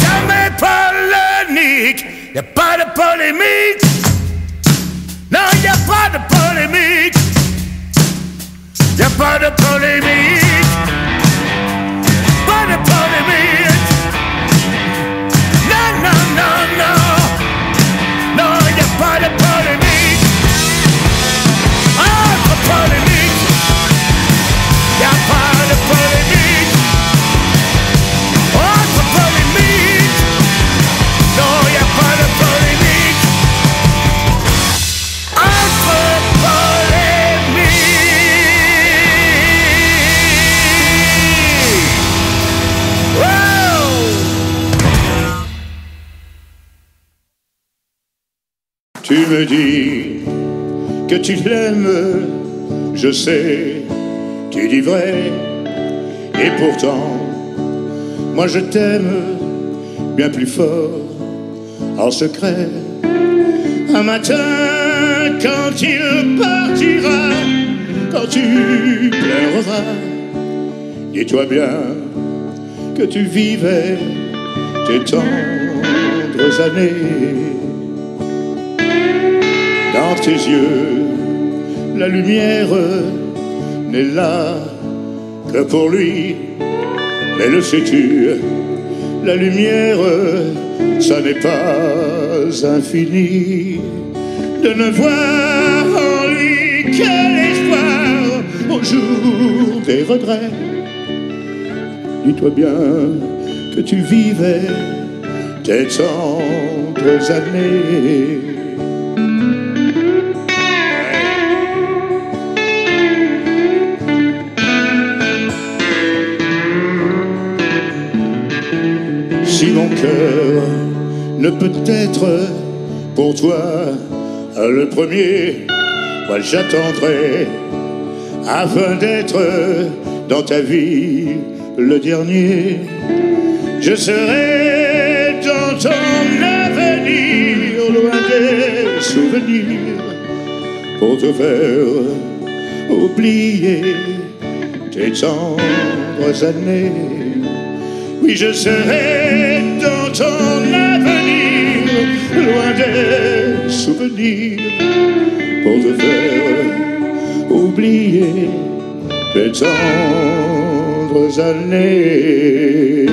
S1: jamais polémique. Y'a pas de polémique. Non, y'a pas de polémique. Y'a pas de polémique. Pas de polémique. Non, non, non, non. Non, y'a pas de polémique. Entre polémique. Y'a pas de polémique. Entre polémique. Non, y'a pas de polémique. Entre polémique. Wow.
S2: Tu me dis que tu l'aimes, je sais, tu dis vrai. Et pourtant, moi je t'aime bien plus fort, en secret. Un matin, quand il partira, quand tu pleureras, dis-toi bien que tu vivais tes tendres années. Dans tes yeux, la lumière n'est là que pour lui. Mais le sais-tu, la lumière, ça n'est pas infini. De ne voir en lui que l'espoir au jour des regrets. Dis-toi bien que tu vivais tes tendres années. Si mon cœur ne peut être pour toi le premier, moi j'attendrai afin d'être dans ta vie le dernier. Je serai dans ton avenir, loin des souvenirs, pour te faire oublier tes tendres années. Oui, je serai dans ton avenir, loin des souvenirs, pour te faire oublier tes tendres années.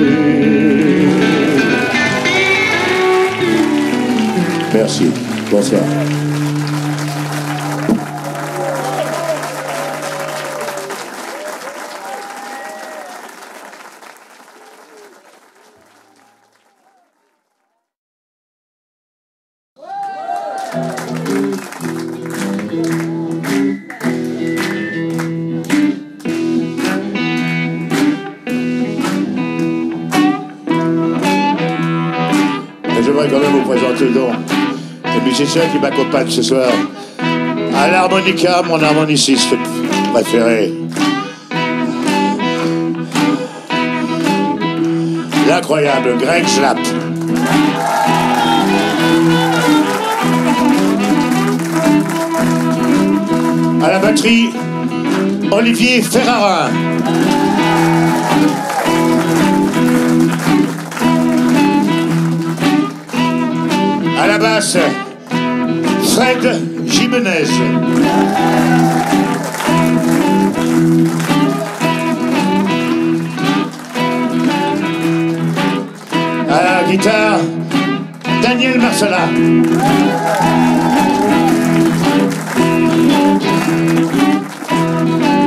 S2: remercie. Bonsoir. J'aimerais quand même vous présenter donc les musiciens qui m'accompagnent ce soir. À l'harmonica, mon harmoniciste préféré. L'incroyable Greg Schlapp. À la batterie, Olivier Ferrarin. À la basse, Fred Jimenez. À la guitare, Daniel Marcella.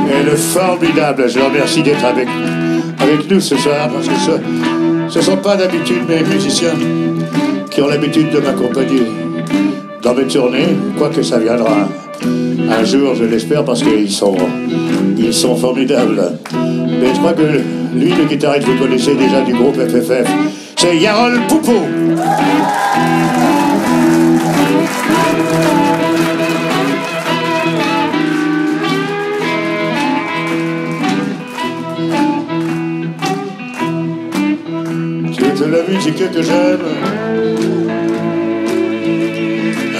S2: Et le formidable, je le remercie d'être avec nous ce soir, parce que ce ne sont pas d'habitude mes musiciens qui ont l'habitude de m'accompagner dans mes tournées, quoique ça viendra un jour, je l'espère, parce qu'ils sont formidables. Mais je crois que lui, le guitariste, vous connaissez déjà du groupe FFF, c'est Yarol Poupeau. Toute la musique que j'aime,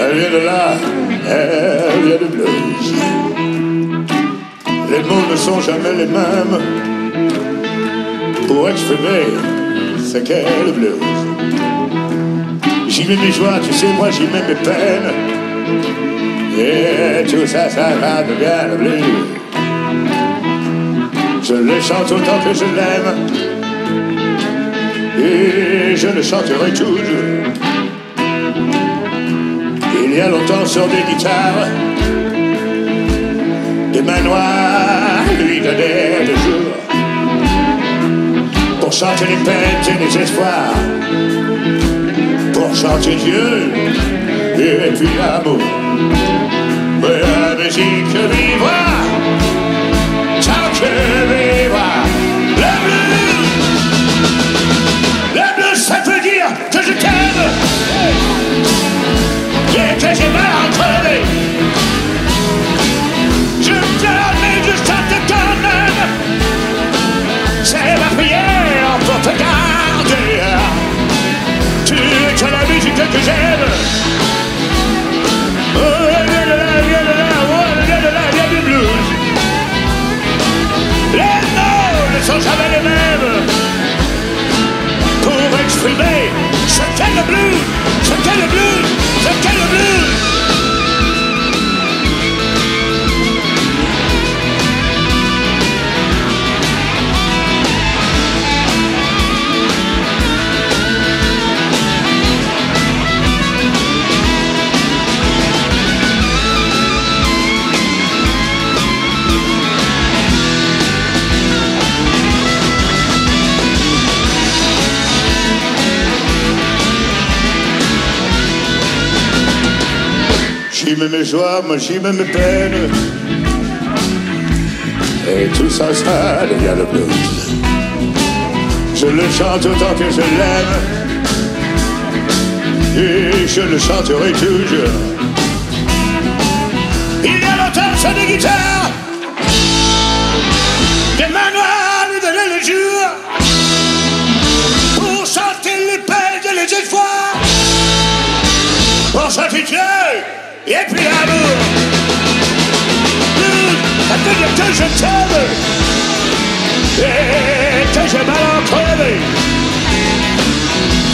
S2: elle vient de là, elle vient de blues. Les mots ne sont jamais les mêmes pour exprimer ce qu'est le blues. J'y mets mes joies, tu sais, moi j'y mets mes peines. Et tout ça, ça va devenir le blues. Je le chante autant que je l'aime, et je le chanterai toujours. Il y a longtemps sur des guitares, des mains noires lui donnaient le jour pour chanter les peines et les espoirs, pour chanter Dieu et puis l'amour. Mais la musique vivra tant que vivra le blues. Le blues, ça veut dire que je t'aime et que j'ai mal à crever. Je t'aime mais je chante quand même. C'est ma prière pour te garder. Tu es la musique que j'aime. Oh, viens de là, viens de là, oh, viens de là, viens du blues. Les mots ne sont jamais les mêmes pour exprimer ce qu'est le blues, ce qu'est le blues, ce qu'est le blues. J'y mets mes joies, moi j'y mets mes peines, et tout ça, ça devient le blues. Je le chante autant que je l'aime, et je le chanterai toujours. Il y a longtemps sur des guitares, des mains noires lui donnaient le jour pour chanter les peines et les espoirs, pour chanter Dieu et puis l'amour. Ça veut dire que je t'aime et que j'ai mal à crever.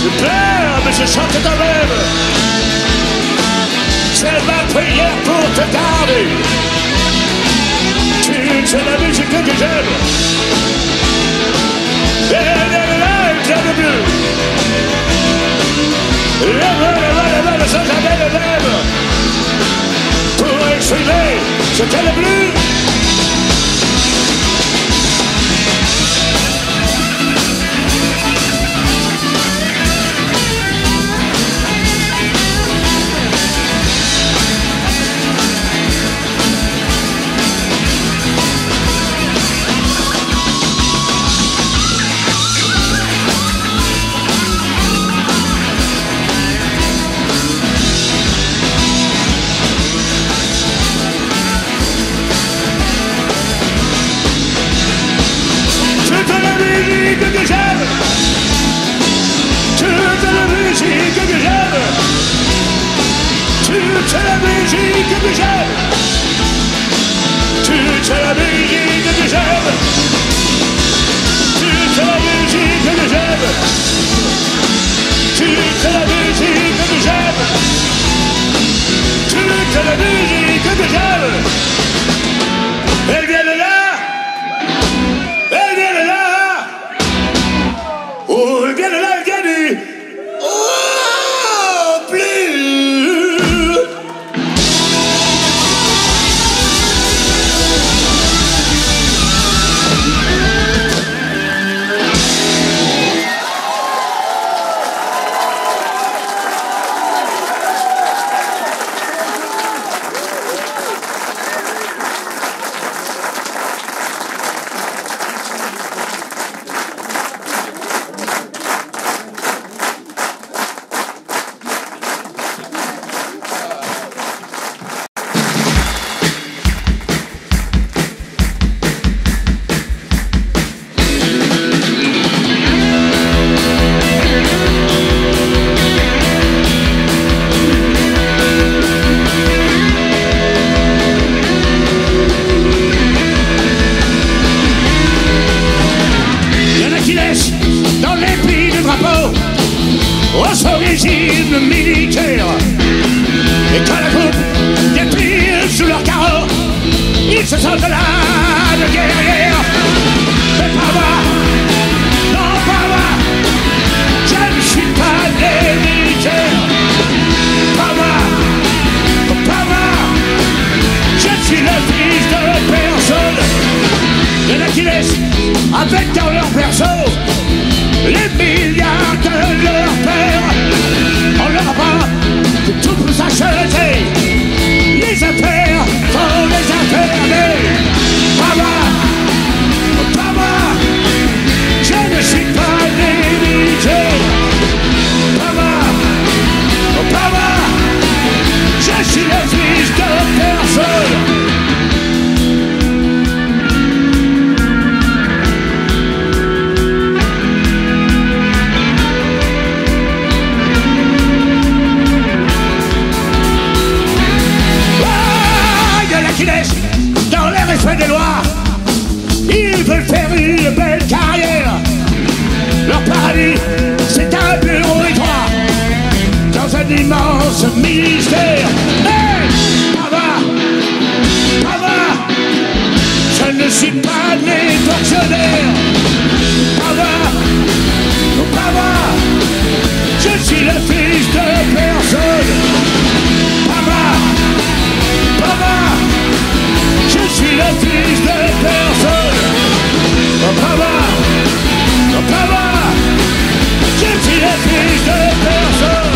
S2: Je pleure mais je chante quand même. C'est ma prière pour te garder. C'est la musique que j'aime. Et là, il vient de bleu. Le sans jamais rêver, c'était le blues. C'est la musique que j'aime. C'est la musique que j'aime. C'est la musique que j'aime. C'est la musique que j'aime. C'est la musique que j'aime. Elle vient de là. Elle vient de là. Oh, elle vient de là, elle vient du... Régime militaire. Et quand la coupe dépile sous leur carreau, ils se sentent là de guerrière. Mais pas moi, non pas moi, je ne suis pas des militaires. Pas moi, je suis le fils de personne. Il y en a qui laissent avec dans leur berceau les milliards de leur père. On leur apprend que tout peut s'acheter. Les affaires sont les affaires des... Pas moi, je ne suis pas limité. Pas moi, je suis le fils de personne. Dans les respects des lois, ils veulent faire une belle carrière. Leur paradis, c'est un bureau étroit dans un immense ministère. Mais pas moi, je ne suis pas des fonctionnaires. Pas moi, je suis le fils de personne. Pas moi, je suis le fils de personne. Pas moi, je suis le fils de personne.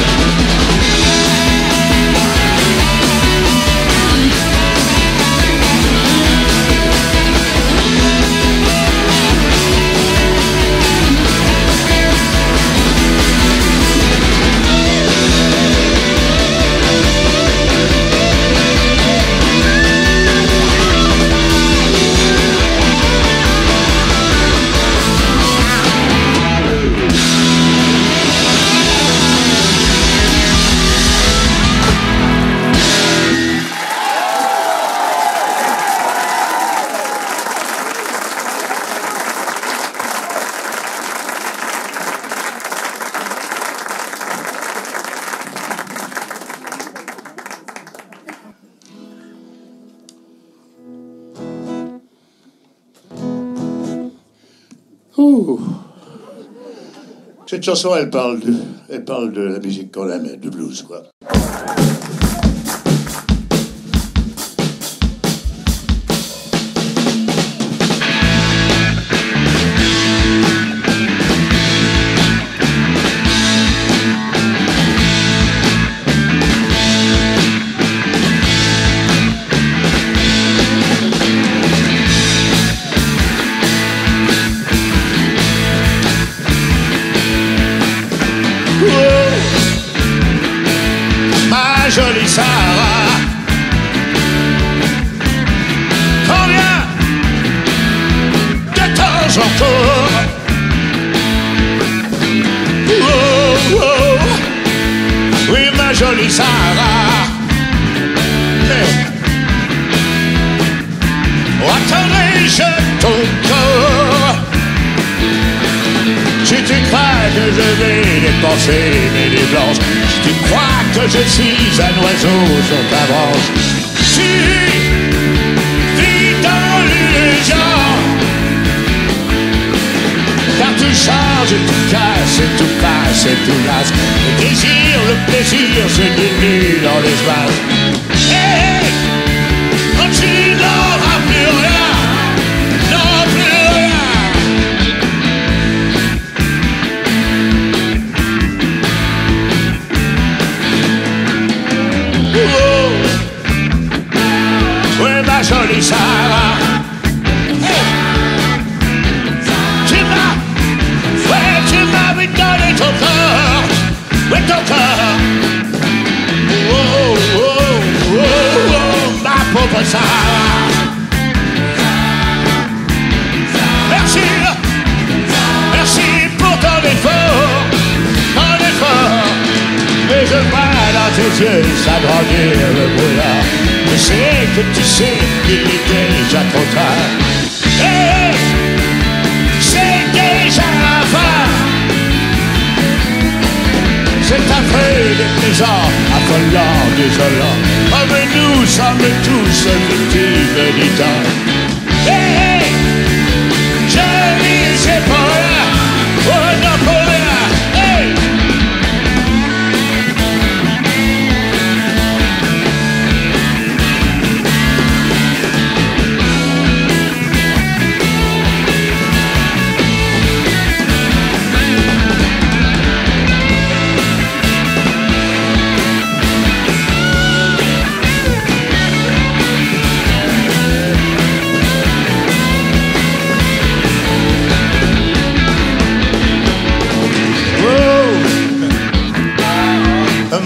S2: Cette chanson, elle parle de la musique qu'on aime, de blues, quoi.
S1: Sahara. Combien de temps encore? Oh, oh, oui, ma jolie Sahara. Mais où attendrai-je ton corps? Si tu crois que je vais dépenser mes nuits blanches, si tu crois que je suis un oiseau sur ta branche, tu vis dans l'illusion. Car tout change, tout casse, et tout passe, et tout lasse. Le désir, le plaisir se dilue dans l'espace. Hey, quand tu n'auras plus rien, non plus rien. Oui, ma jolie Sarah. Hey. Tu m'as donné ton corps. Oui, ton corps. Oh, oh, oh, oh, ma pauvre Sarah. Merci, merci pour ton effort, mais je vois dans tes yeux s'agrandir le brouillard. Je sais que tu sais qu'il est déjà trop tard. Hey, c'est déjà la fin. C'est affreux, déplaisant, affolant, désolant. Oh, mais nous sommes tous victimes du temps. Hey, je dis c'est pour rien, oh non pour rien. Hey.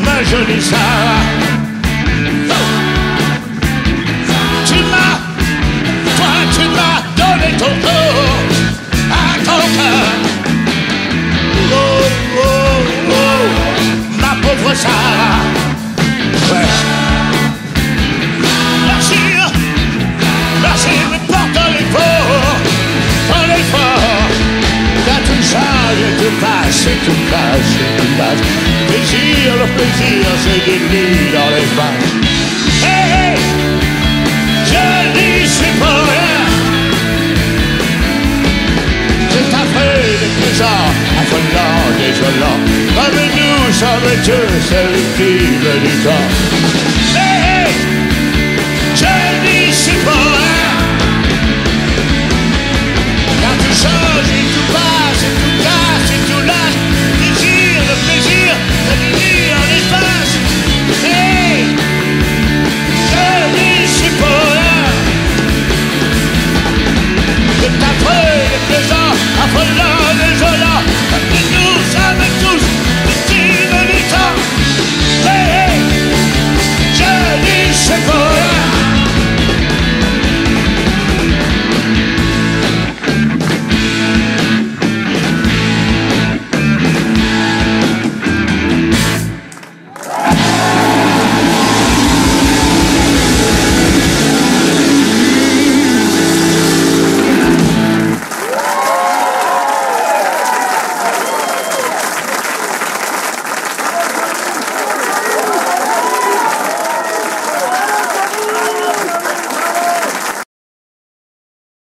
S1: Ma jolie Sarah, tu m'as donné ton corps à ton cœur. Oh, oh, oh, ma pauvre Sarah. Ouais. Merci, merci, mais pour ton effort, t'as tout changé, tout passe, et tout passe, et tout passe. Plaisir, le plaisir se dilue dans l'espace. Hey, hey, je dis c'est pour rien. C'est affreux, déplaisant, affolant, désolant. Mais nous sommes tous victimes du temps.